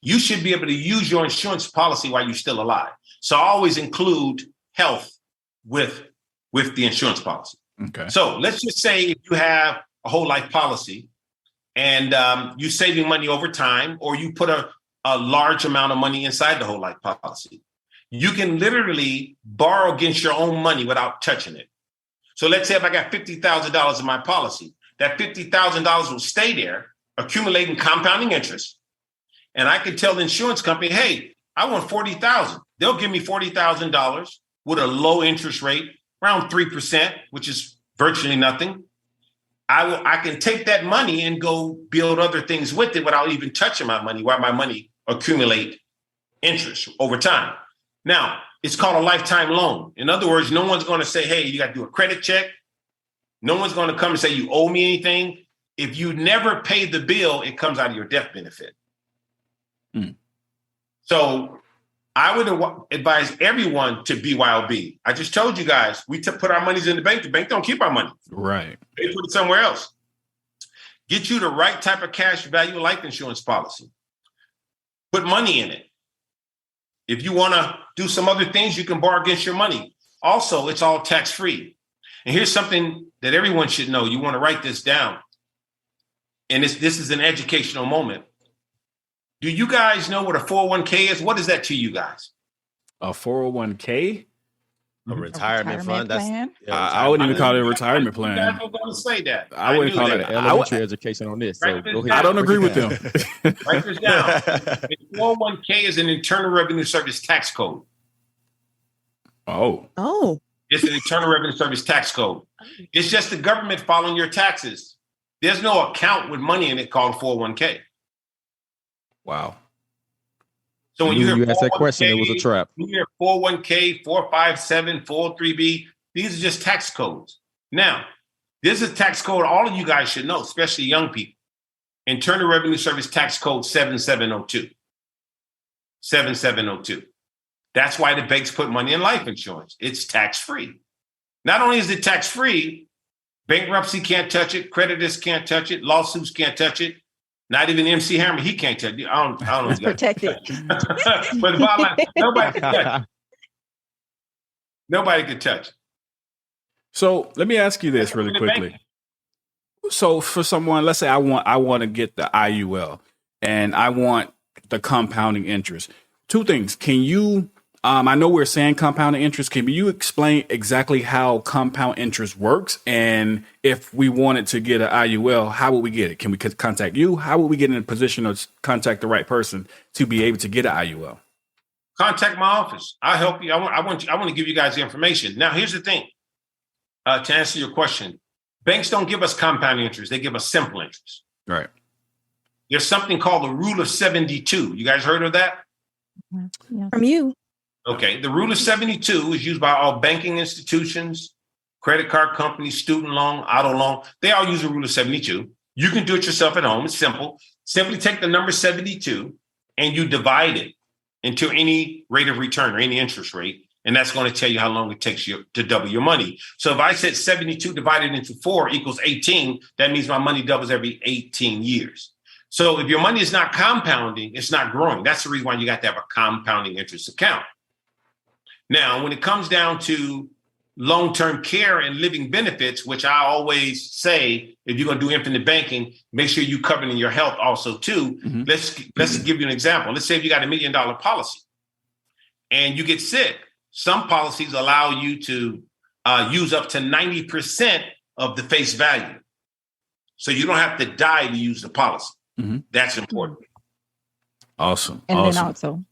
you should be able to use your insurance policy while you're still alive. So I always include health with the insurance policy. Okay. So let's just say if you have a whole life policy and you're saving money over time, or you put a large amount of money inside the whole life policy, you can literally borrow against your own money without touching it. So let's say if I got $50,000 in my policy, that $50,000 will stay there, accumulating compounding interest. And I can tell the insurance company, hey, I want $40,000. They'll give me $40,000 with a low interest rate, around 3%, which is virtually nothing. I can take that money and go build other things with it without even touching my money, while my money accumulate interest over time. Now, it's called a lifetime loan. In other words, no one's going to say, hey, you got to do a credit check. No one's going to come and say you owe me anything. If you never pay the bill, it comes out of your death benefit. So I would advise everyone to BYOB. I just told you guys, we put our monies in the bank. The bank don't keep our money. Right. They put it somewhere else. Get you the right type of cash value life insurance policy. Put money in it. If you want to do some other things, you can borrow against your money. Also, it's all tax-free. And here's something that everyone should know. You want to write this down. And this is an educational moment. Do you guys know what a 401k is? What is that to you guys? A 401k? A retirement fund. Plan? I wouldn't even call it a retirement plan. You guys were going to say that. I wouldn't call it elementary education on this. So go ahead. I don't agree with them. Write this down. A 401k is an Internal Revenue Service tax code. Oh. It's an Internal Revenue Service tax code. It's just the government following your taxes. There's no account with money in it called 401k. Wow. So when you asked that question, it was a trap. You hear 401k, 457, 403b, these are just tax codes. Now, this is a tax code all of you guys should know, especially young people. Internal Revenue Service tax code 7702. 7702. That's why the banks put money in life insurance. It's tax-free. Not only is it tax-free, bankruptcy can't touch it, creditors can't touch it, lawsuits can't touch it. Not even MC Hammer, he can't touch it. I don't know. It's protected. But the bottom line, nobody can touch it. Nobody can touch it. So let me ask you this really quickly. So for someone, let's say I want to get the IUL and I want the compounding interest. Two things. Can you, I know we're saying compounding interest. Can you explain exactly how compound interest works? And if we wanted to get an IUL, how would we get it? Can we contact you? How would we get in a position to contact the right person to be able to get an IUL? Contact my office. I'll help you. I want to give you guys the information. Now, here's the thing. To answer your question, banks don't give us compound interest. They give us simple interest. Right. There's something called the rule of 72. You guys heard of that? Yeah. From you. Okay. The rule of 72 is used by all banking institutions, credit card companies, student loan, auto loan. They all use the rule of 72. You can do it yourself at home. It's simple. Simply take the number 72 and you divide it into any rate of return or any interest rate. And that's going to tell you how long it takes you to double your money. So if I said 72 divided into 4 equals 18, that means my money doubles every 18 years. So if your money is not compounding, it's not growing. That's the reason why you got to have a compounding interest account. Now, when it comes down to long-term care and living benefits, which I always say, if you're going to do infinite banking, make sure you cover in your health also too. Mm-hmm. Let's give you an example. Let's say if you got $1 million policy and you get sick, some policies allow you to use up to 90% of the face value. So you don't have to die to use the policy. That's important. Awesome. And then also,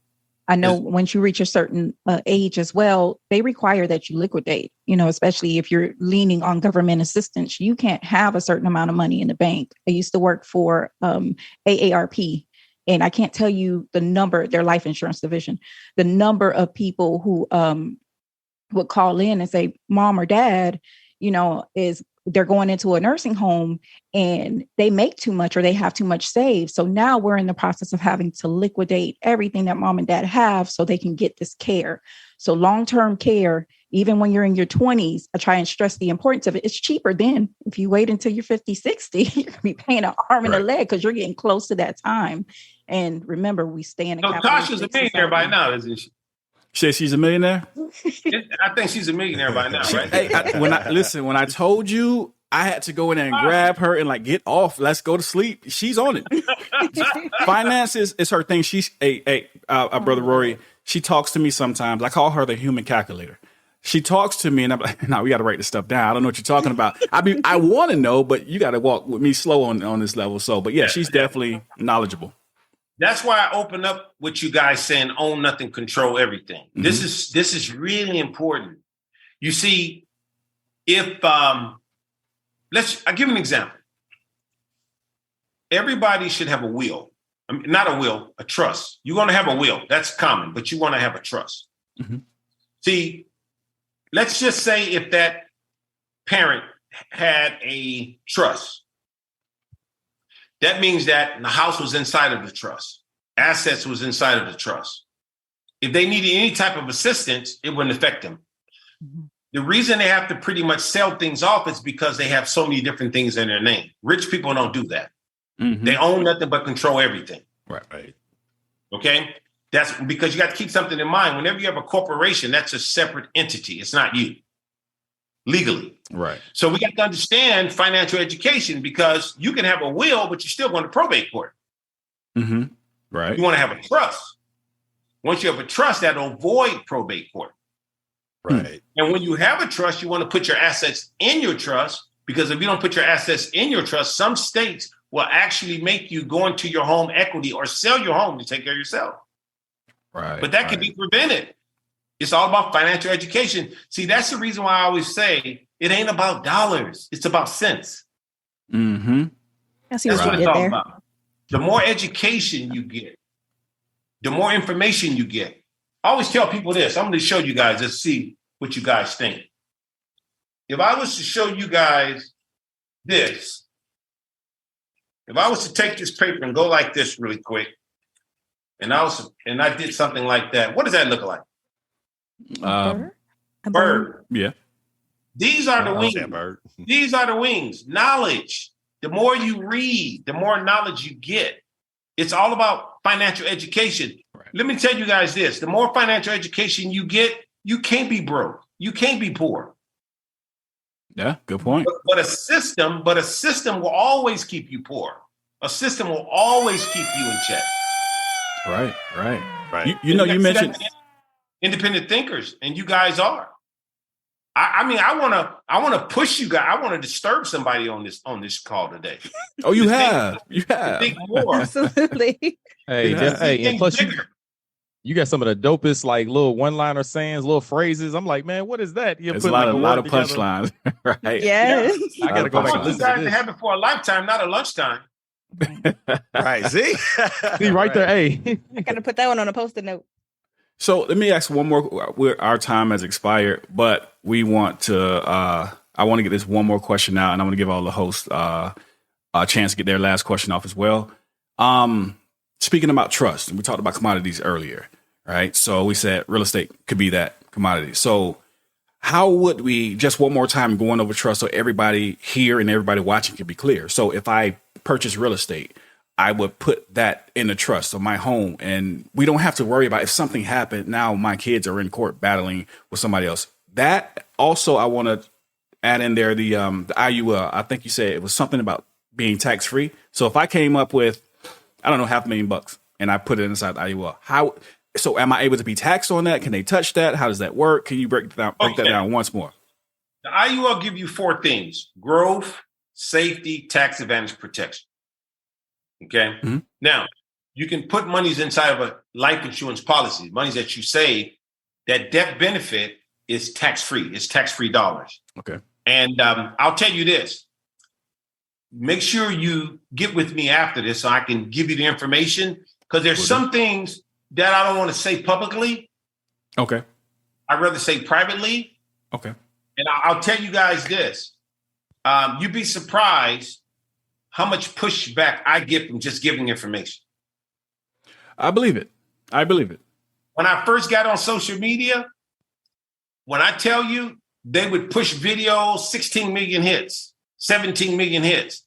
I know once you reach a certain age as well, they require that you liquidate, especially if you're leaning on government assistance. You can't have a certain amount of money in the bank. I used to work for AARP, and I can't tell you the number, their life insurance division, the number of people who would call in and say, Mom or Dad, they're going into a nursing home and they make too much or they have too much saved. So now we're in the process of having to liquidate everything that Mom and Dad have so they can get this care. So long-term care, even when you're in your 20s, I try and stress the importance of it. It's cheaper then. If you wait until you're 50, 60, you're going to be paying an arm and a leg because you're getting close to that time. And remember, we stay in a Tasha's a millionaire by now, isn't she? Says she's a millionaire. I think she's a millionaire by now, right? Hey, when I told you I had to go in there and grab her and get off, let's go to sleep. She's on it. Finances is her thing. She's brother Rory. She talks to me sometimes. I call her the human calculator. She talks to me and I'm like, no, we got to write this stuff down. I don't know what you're talking about. I want to know, but you got to walk with me slow on this level. So, but yeah, she's definitely knowledgeable. That's why I open up with you guys saying own nothing, control everything. This is really important. You see, if I'll give an example. Everybody should have a will. I mean, not a will, a trust. You're going to have a will. That's common, but you want to have a trust. See, let's just say if that parent had a trust. That means that the house was inside of the trust. Assets was inside of the trust. If they needed any type of assistance, it wouldn't affect them. The reason they have to pretty much sell things off is because they have so many different things in their name. Rich people don't do that. They own nothing but control everything. Right. Okay? That's because you got to keep something in mind. Whenever you have a corporation, that's a separate entity. It's not you. Legally. Right. So we got to understand financial education because you can have a will, but you're still going to probate court. Right. You want to have a trust. Once you have a trust, that'll avoid probate court. Right. And when you have a trust, you want to put your assets in your trust because if you don't put your assets in your trust, some states will actually make you go into your home equity or sell your home to take care of yourself. Right. But that can be prevented. It's all about financial education. See, that's the reason why I always say it ain't about dollars. It's about cents. That's what it's all about. The more education you get, the more information you get. I always tell people this. I'm going to show you guys. Let's see what you guys think. If I was to show you guys this, if I was to take this paper and go like this really quick, and I did something like that, what does that look like? A Bird. Yeah. These are the wings. These are the wings. Knowledge. The more you read, the more knowledge you get. It's all about financial education. Right. Let me tell you guys this. The more financial education you get, you can't be broke. You can't be poor. Yeah, good point. But a system will always keep you poor. A system will always keep you in check. Right. You mentioned independent thinkers, and you guys are. I want to push you guys. I want to disturb somebody on this call today. Oh, you have. Think more. Absolutely. And plus you got some of the dopest little one-liner sayings, little phrases. I'm like, man, what is that? There's a lot of punchlines, right? Yes. Yeah. I gotta go back and listen to this. You guys have it for a lifetime, not a lunchtime. Right. See right there. Hey, I gotta put that one on a post-it note. So let me ask one more. Our time has expired, but we want to. I want to get this one more question out, and I want to give all the hosts a chance to get their last question off as well. Speaking about trust, and we talked about commodities earlier, right? So we said real estate could be that commodity. So how would we, just one more time going over trust so everybody here and everybody watching can be clear? So if I purchase real estate, I would put that in a trust of my home, and we don't have to worry about if something happened. Now my kids are in court battling with somebody else. That also, I want to add in there the IUL. I think you said it was something about being tax free. So if I came up with, I don't know, $500,000 and I put it inside the IUL, so am I able to be taxed on that? Can they touch that? How does that work? Can you break that down once more? The IUL give you four things: growth, safety, tax advantage, protection. Okay. Mhm. Now, you can put monies inside of a life insurance policy, monies that you save. That death benefit is tax-free. It's tax-free dollars. Okay. And I'll tell you this. Make sure you get with me after this so I can give you the information, because there's some things that I don't want to say publicly. Okay. I'd rather say privately. Okay. And I'll tell you guys this. You'd be surprised how much pushback I get from just giving information. I believe it. When I first got on social media, when I tell you, they would push videos, 16 million hits, 17 million hits.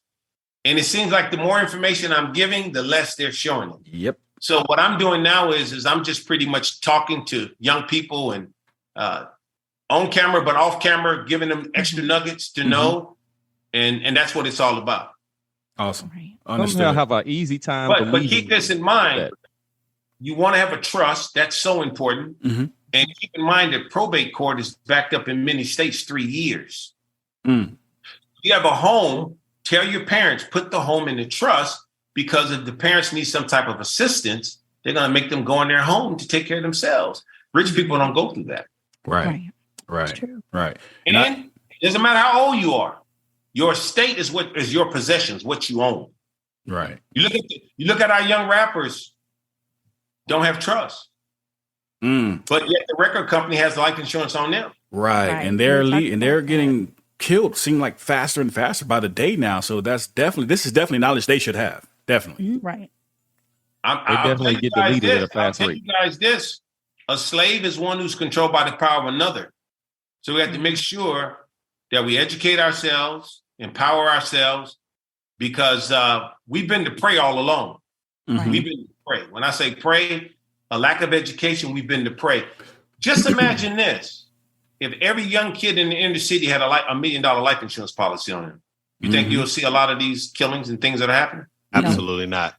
And it seems like the more information I'm giving, the less they're showing it. Yep. So what I'm doing now is I'm just pretty much talking to young people and on camera, but off camera, giving them extra nuggets to know. And that's what it's all about. Awesome. Right. Understood. I'll have an easy time. But keep this in mind. that. You want to have a trust. That's so important. Mhm. And keep in mind that probate court is backed up in many states 3 years. Mm. You have a home, tell your parents, put the home in the trust, because if the parents need some type of assistance, they're going to make them go in their home to take care of themselves. Rich people don't go through that. Right. It's true. And it doesn't matter how old you are. Your estate is what is your possessions, what you own. Right. You look at our young rappers, don't have trust. But yet the record company has life insurance on them. Right. And they're getting killed, seem like faster and faster by the day now. So this is definitely knowledge they should have. Definitely. Right. They definitely get deleted at a fast I'll rate. tell you guys this. A slave is one who's controlled by the power of another. So we have to make sure that we educate ourselves, empower ourselves, because we've been to pray all along. We've been to pray. When I say pray, a lack of education, we've been to pray. Just imagine this. If every young kid in the inner city had a $1 million life insurance policy on him, you think you'll see a lot of these killings and things that are happening? Absolutely not.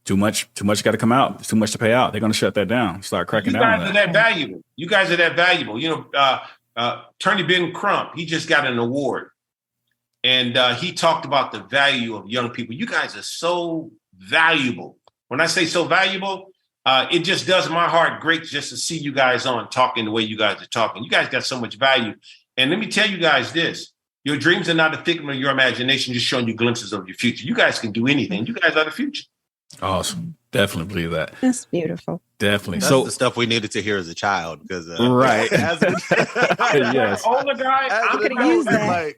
Too much got to come out. It's too much to pay out. They're going to shut that down. Start cracking down on that. You guys are that valuable. You know, Attorney Ben Crump, he just got an award. And he talked about the value of young people. You guys are so valuable. When I say so valuable, it just does my heart great just to see you guys on talking the way you guys are talking. You guys got so much value. And let me tell you guys this. Your dreams are not a figment of your imagination, just showing you glimpses of your future. You guys can do anything. You guys are the future. Awesome. Definitely believe that. That's beautiful. Definitely. That's the stuff we needed to hear as a child. Because right. Yes. Older guy. I'm going to use that.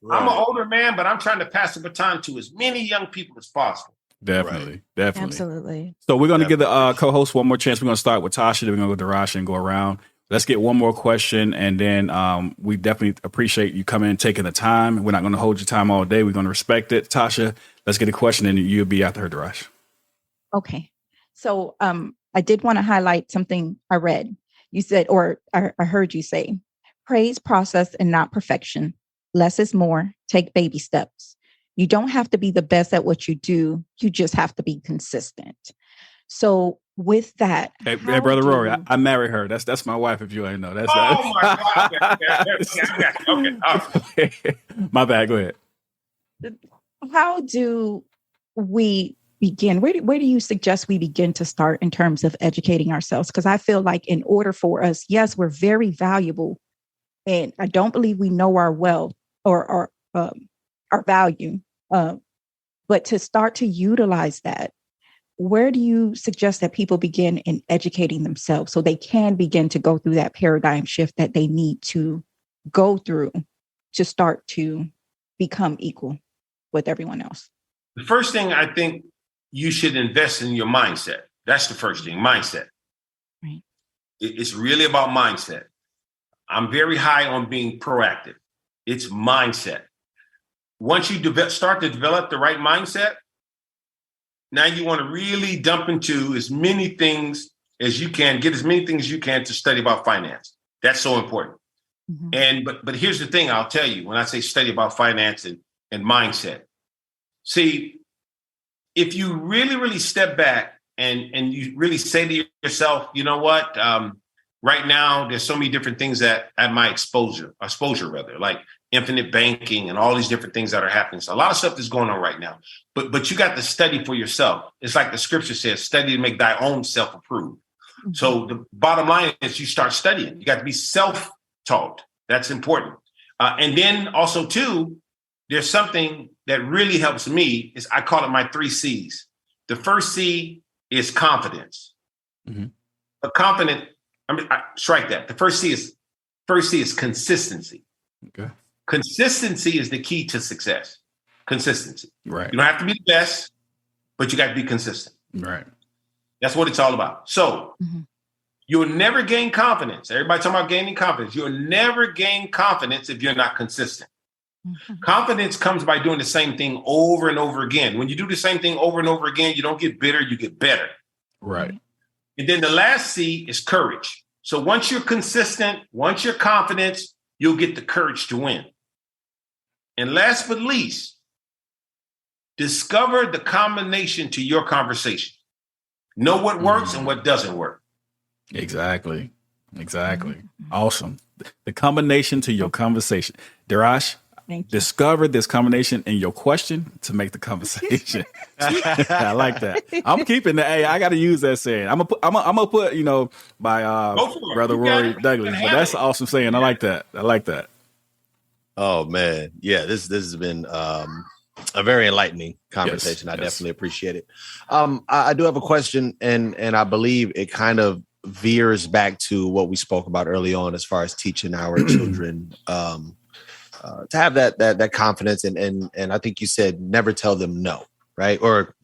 I'm an older man, but I'm trying to pass the baton to as many young people as possible. Definitely. Absolutely. So we're going to give the co-host one more chance. We're going to start with Tasha. Then we're going to go to Darash and go around. Let's get one more question. And then we definitely appreciate you coming and taking the time. We're not going to hold your time all day. We're going to respect it. Tasha, let's get a question and you'll be after her, Darash. Okay. So I did want to highlight something I read. You said, or I heard you say, praise process and not perfection. Less is more. Take baby steps. You don't have to be the best at what you do. You just have to be consistent. So with that, hey brother Rory, I married her. That's my wife. If you ain't know, that's my God. Okay. My bad. Go ahead. How do we begin? Where do you suggest we begin to start in terms of educating ourselves? Because I feel like in order for us, yes, we're very valuable, and I don't believe we know our wealth or our value. But to start to utilize that, where do you suggest that people begin in educating themselves so they can begin to go through that paradigm shift that they need to go through to start to become equal with everyone else? The first thing, I think you should invest in your mindset. That's the first thing, mindset. Right. It's really about mindset. I'm very high on being proactive. It's mindset. Once you start to develop the right mindset, now you want to really dump into as many things as you can, get as many things as you can to study about finance. That's so important. And but here's the thing I'll tell you when I say study about finance and mindset. See, if you really, really step back and you really say to yourself, you know what, right now, there's so many different things that at my exposure rather, like infinite banking and all these different things that are happening. So a lot of stuff is going on right now. But you got to study for yourself. It's like the scripture says, study to make thy own self approved. Mm-hmm. So the bottom line is you start studying. You got to be self-taught. That's important. And then also, too, there's something that really helps me is I call it my 3 C's. The first C is confidence. Mm-hmm. Strike that. The first C is consistency. Okay. Consistency is the key to success. Consistency. Right. You don't have to be the best, but you got to be consistent. Right. That's what it's all about. So you'll never gain confidence. Everybody talking about gaining confidence. You'll never gain confidence if you're not consistent. Mm-hmm. Confidence comes by doing the same thing over and over again. When you do the same thing over and over again, you don't get bitter, you get better. Right. And then the last C is courage. So once you're consistent, once you're confident, you'll get the courage to win. And last but least, discover the combination to your conversation. Know what works and what doesn't work. Exactly. Awesome. The combination to your conversation. Darash, discover this combination in your question to make the conversation. I like that. I'm keeping the A. I got to use that saying. I'm gonna put by brother Rory Douglas. But that's an awesome saying. I like that. Oh man, yeah. This has been a very enlightening conversation. Yes, I definitely appreciate it. I do have a question, and I believe it kind of veers back to what we spoke about early on as far as teaching our children to have that confidence, and I think you said never tell them no, right? Or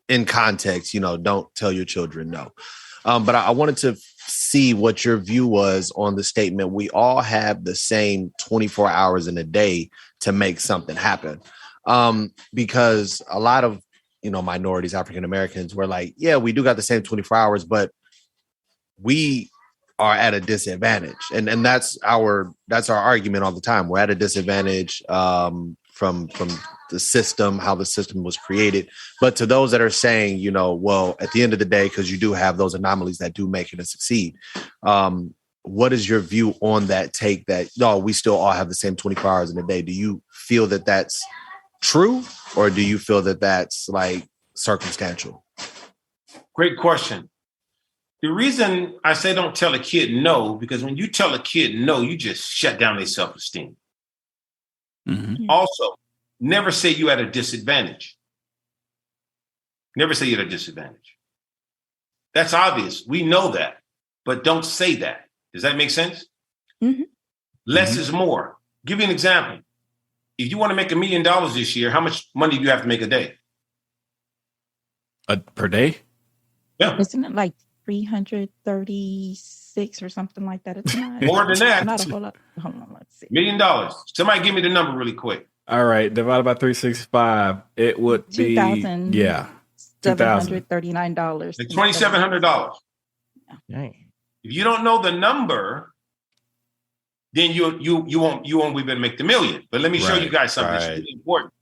in context, don't tell your children no. But I wanted to see what your view was on the statement, we all have the same 24 hours in a day to make something happen. Because a lot of, minorities, African Americans were like, yeah, we do got the same 24 hours, but we are at a disadvantage. And that's our argument all the time. We're at a disadvantage from the system, how the system was created. But to those that are saying, well, at the end of the day, because you do have those anomalies that do make it and succeed. What is your view on that take that, no, we still all have the same 24 hours in a day? Do you feel that that's true, or do you feel that that's like circumstantial? Great question. The reason I say don't tell a kid no, because when you tell a kid no, you just shut down their self-esteem. Mm-hmm. Also, never say you're at a disadvantage. Never say you're at a disadvantage. That's obvious. We know that, but don't say that. Does that make sense? Mm-hmm. Less is more. Give you an example. If you want to make $1 million this year, how much money do you have to make a day? Per day? Yeah. Isn't it like 336 or something like that? It's not more than that. Not a whole lot. Hold on, let's see. $1 million. Somebody give me the number really quick. All right, divided by 365, it would be $2,739. Like $2,700. Dang. If you don't know the number, then you won't be able to make the million. But let me show you guys something that's really important.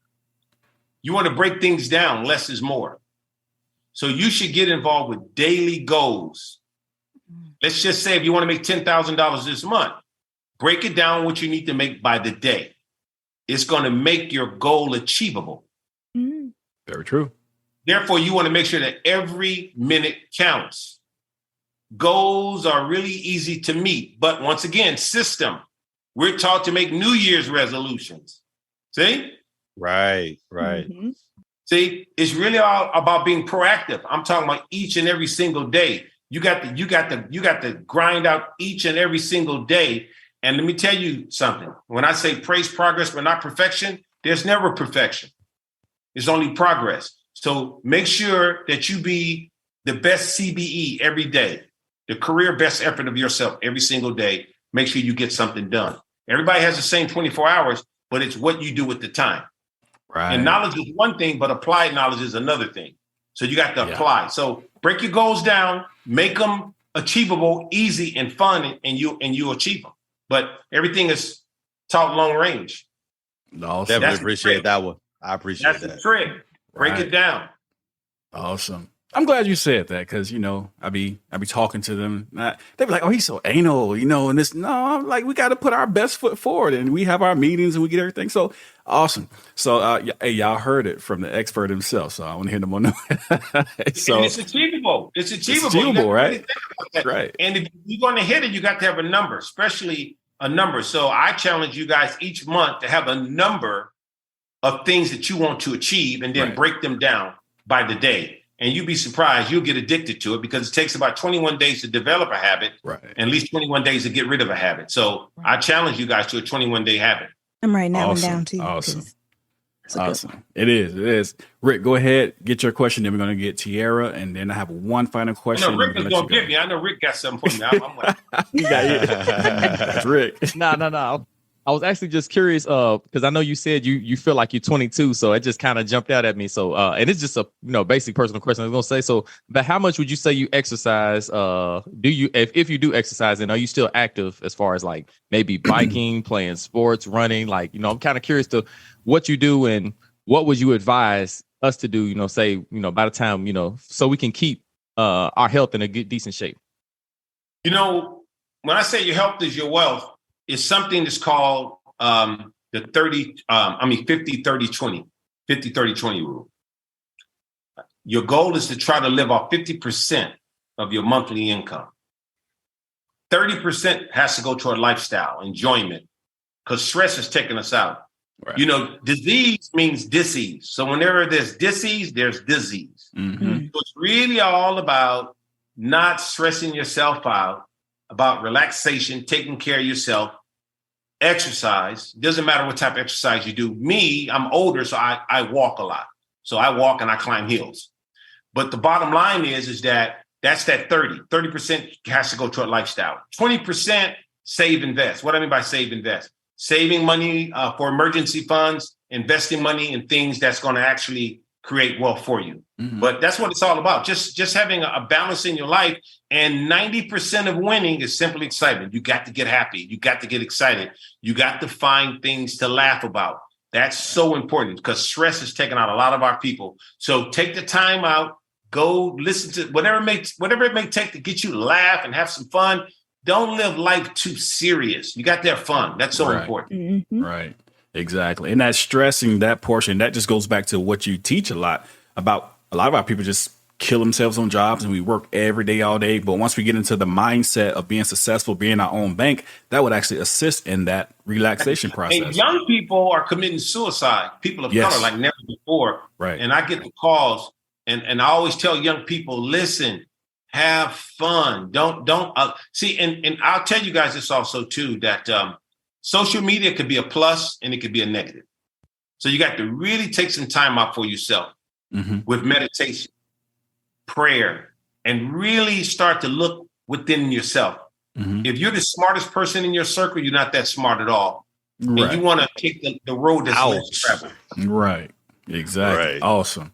You want to break things down. Less is more. So you should get involved with daily goals. Let's just say if you want to make $10,000 this month, break it down what you need to make by the day. It's going to make your goal achievable. Very true. Therefore, you want to make sure that every minute counts. Goals are really easy to meet. But once again, system. We're taught to make New Year's resolutions. See? Right. Mm-hmm. See, it's really all about being proactive. I'm talking about each and every single day. You got to grind out each and every single day. And let me tell you something. When I say praise progress, but not perfection, there's never perfection. It's only progress. So make sure that you be the best CBE every day, the career best effort of yourself every single day. Make sure you get something done. Everybody has the same 24 hours, but it's what you do with the time. Right. And knowledge is one thing, but applied knowledge is another thing. So you got to apply. So break your goals down, make them achievable, easy, and fun, and you achieve them. But everything is taught long range. No, definitely appreciate that one. I appreciate that. That's the trick. Break it down. Awesome. I'm glad you said that because I be talking to them. They be like, "Oh, he's so anal," and this. No, I'm like, we got to put our best foot forward, and we have our meetings and we get everything. So awesome. So hey, y'all heard it from the expert himself. So I want to hear them on that. So and it's achievable. It's achievable. It's achievable, right? Right. And if you're going to hit it, you got to have a number, especially a number. So I challenge you guys each month to have a number of things that you want to achieve, and then break them down by the day. And you'd be surprised, you'll get addicted to it because it takes about 21 days to develop a habit, and at least 21 days to get rid of a habit. So I challenge you guys to a 21-day habit. I'm writing that one down too. Awesome. It is. Rick, go ahead, get your question. Then we're going to get Tiara, and then I have one final question. I know Rick is going to get me. I know Rick got something for me. I'm like, That's Rick. No. I was actually just curious, because I know you said you feel like you're 22, so it just kind of jumped out at me. So, and it's just a basic personal question I was gonna say. So, but how much would you say you exercise? Do you, if you do exercise, and are you still active as far as like maybe biking, playing sports, running? Like, I'm kind of curious to what you do and what would you advise us to do? Say, by the time so we can keep our health in a good, decent shape. When I say your health is your wealth, it's something that's called the 50-30-20 rule. Your goal is to try to live off 50% of your monthly income. 30% has to go toward lifestyle, enjoyment, because stress is taking us out. Right. Disease means disease. So whenever there's disease, there's disease. Mm-hmm. So it's really all about not stressing yourself out, about relaxation, taking care of yourself. Exercise, doesn't matter what type of exercise you do. Me, I'm older, so I walk a lot. So I walk and I climb hills. But the bottom line is that that's that 30. 30% has to go toward lifestyle. 20% save, invest. What I mean by save, invest? Saving money for emergency funds, investing money in things that's going to actually create wealth for you. Mm-hmm. But that's what it's all about. Just having a balance in your life. And 90% of winning is simply excitement. You got to get happy. You got to get excited. You got to find things to laugh about. That's so important because stress is taking out a lot of our people. So take the time out, go listen to whatever it may take to get you to laugh and have some fun. Don't live life too serious. You got to have fun. That's so important. Mm-hmm. Right. Exactly. And that stressing, that portion, that just goes back to what you teach a lot about. A lot of our people just kill themselves on jobs and we work every day, all day. But once we get into the mindset of being successful, being our own bank, that would actually assist in that relaxation process. And young people are committing suicide. People of color like never before. Right. And I get the calls and I always tell young people, listen, have fun. Don't see. And I'll tell you guys this also, too, that social media could be a plus and it could be a negative. So you got to really take some time out for yourself with meditation, prayer, and really start to look within yourself. Mm-hmm. If you're the smartest person in your circle, you're not that smart at all. Right. And you want to take the road that's less traveled. Right. Exactly. Right. Awesome.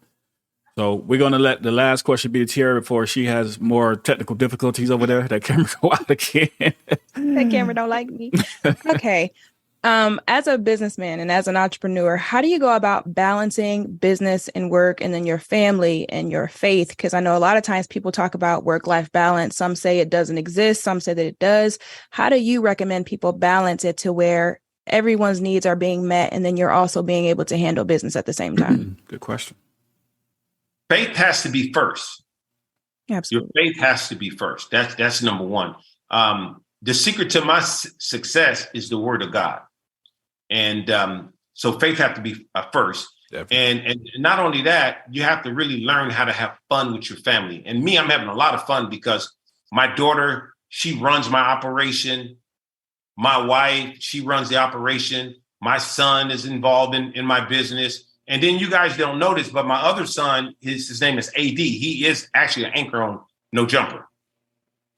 So we're going to let the last question be to Tiara before she has more technical difficulties over there. That camera go out again. That camera don't like me. Okay. As a businessman and as an entrepreneur, how do you go about balancing business and work and then your family and your faith? Because I know a lot of times people talk about work-life balance. Some say it doesn't exist. Some say that it does. How do you recommend people balance it to where everyone's needs are being met and then you're also being able to handle business at the same time? Good question. Faith has to be first. Absolutely. Your faith has to be first. That's number one. The secret to my success is the word of God. And so faith has to be first. And not only that, you have to really learn how to have fun with your family. And me, I'm having a lot of fun because my daughter, she runs my operation. My wife, she runs the operation. My son is involved in my business. And then you guys don't notice, but my other son, his name is AD. He is actually an anchor on No Jumper.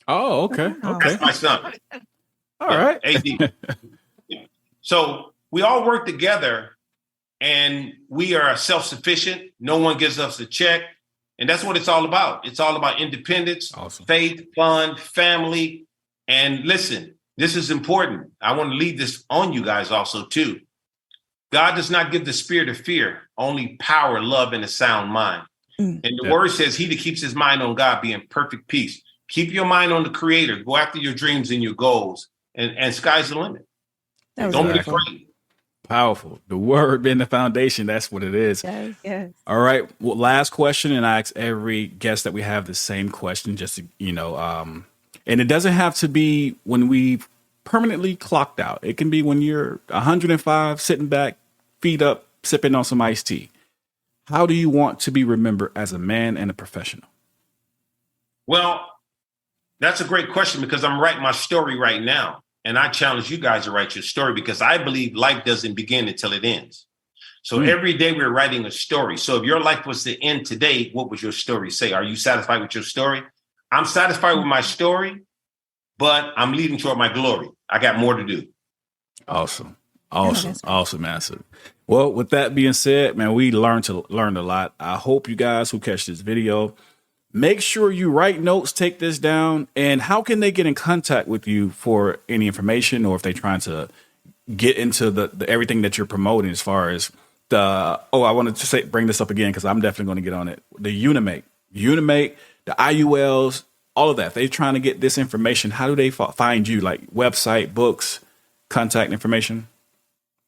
Oh, okay. Okay. That's my son. All right. AD. So we all work together and we are self-sufficient. No one gives us a check. And that's what it's all about. It's all about independence, faith, fun, family. And listen, this is important. I want to leave this on you guys also, too. God does not give the spirit of fear, only power, love, and a sound mind. And the word says, he that keeps his mind on God be in perfect peace. Keep your mind on the Creator. Go after your dreams and your goals, and sky's the limit. Don't be afraid. Powerful. The word being the foundation. That's what it is. Yes. All right. Well, last question. And I ask every guest that we have the same question, just to, and it doesn't have to be when we've permanently clocked out. It can be when you're 105, sitting back, feet up, sipping on some iced tea. How do you want to be remembered as a man and a professional? Well, that's a great question, because I'm writing my story right now. And I challenge you guys to write your story, because I believe life doesn't begin until it ends. So every day we're writing a story. So if your life was to end today, what would your story say? Are you satisfied with your story? I'm satisfied with my story, but I'm leading toward my glory. I got more to do. Awesome answer. Well, with that being said, man, we learned a lot. I hope you guys who catch this video, make sure you write notes, take this down. And how can they get in contact with you for any information, or if they're trying to get into the everything that you're promoting, as far as I wanted to bring this up again, because I'm definitely going to get on it. The Unimate, the IULs, all of that. If they're trying to get this information, how do they find you? Like website, books, contact information?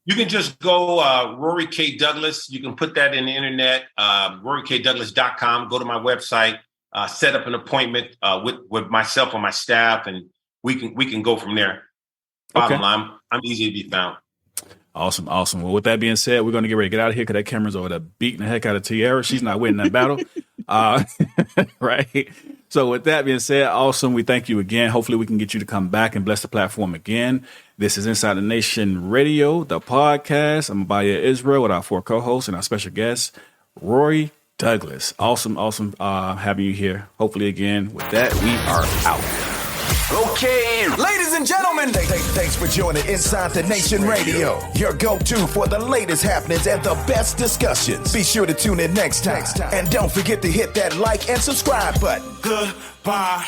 You can just go Rory K. Douglas. You can put that in the internet, RoryKDouglas.com. Go to my website, set up an appointment with myself or my staff, and we can go from there. Bottom line, I'm easy to be found. Awesome. Well, with that being said, we're going to get ready to get out of here, because that camera's over there beating the heck out of Tiara. She's not winning that battle. Right. So with that being said, awesome. We thank you again. Hopefully we can get you to come back and bless the platform again. This is Inside the Nation Radio, the podcast. I'm Abiyah Israel with our 4 co-hosts and our special guest, Rory Douglas. Awesome having you here. Hopefully again. With that, we are out. Okay, ladies and gentlemen, thanks for joining Inside the Nation Radio, your go-to for the latest happenings and the best discussions. Be sure to tune in next time. And don't forget to hit that like and subscribe button. Goodbye.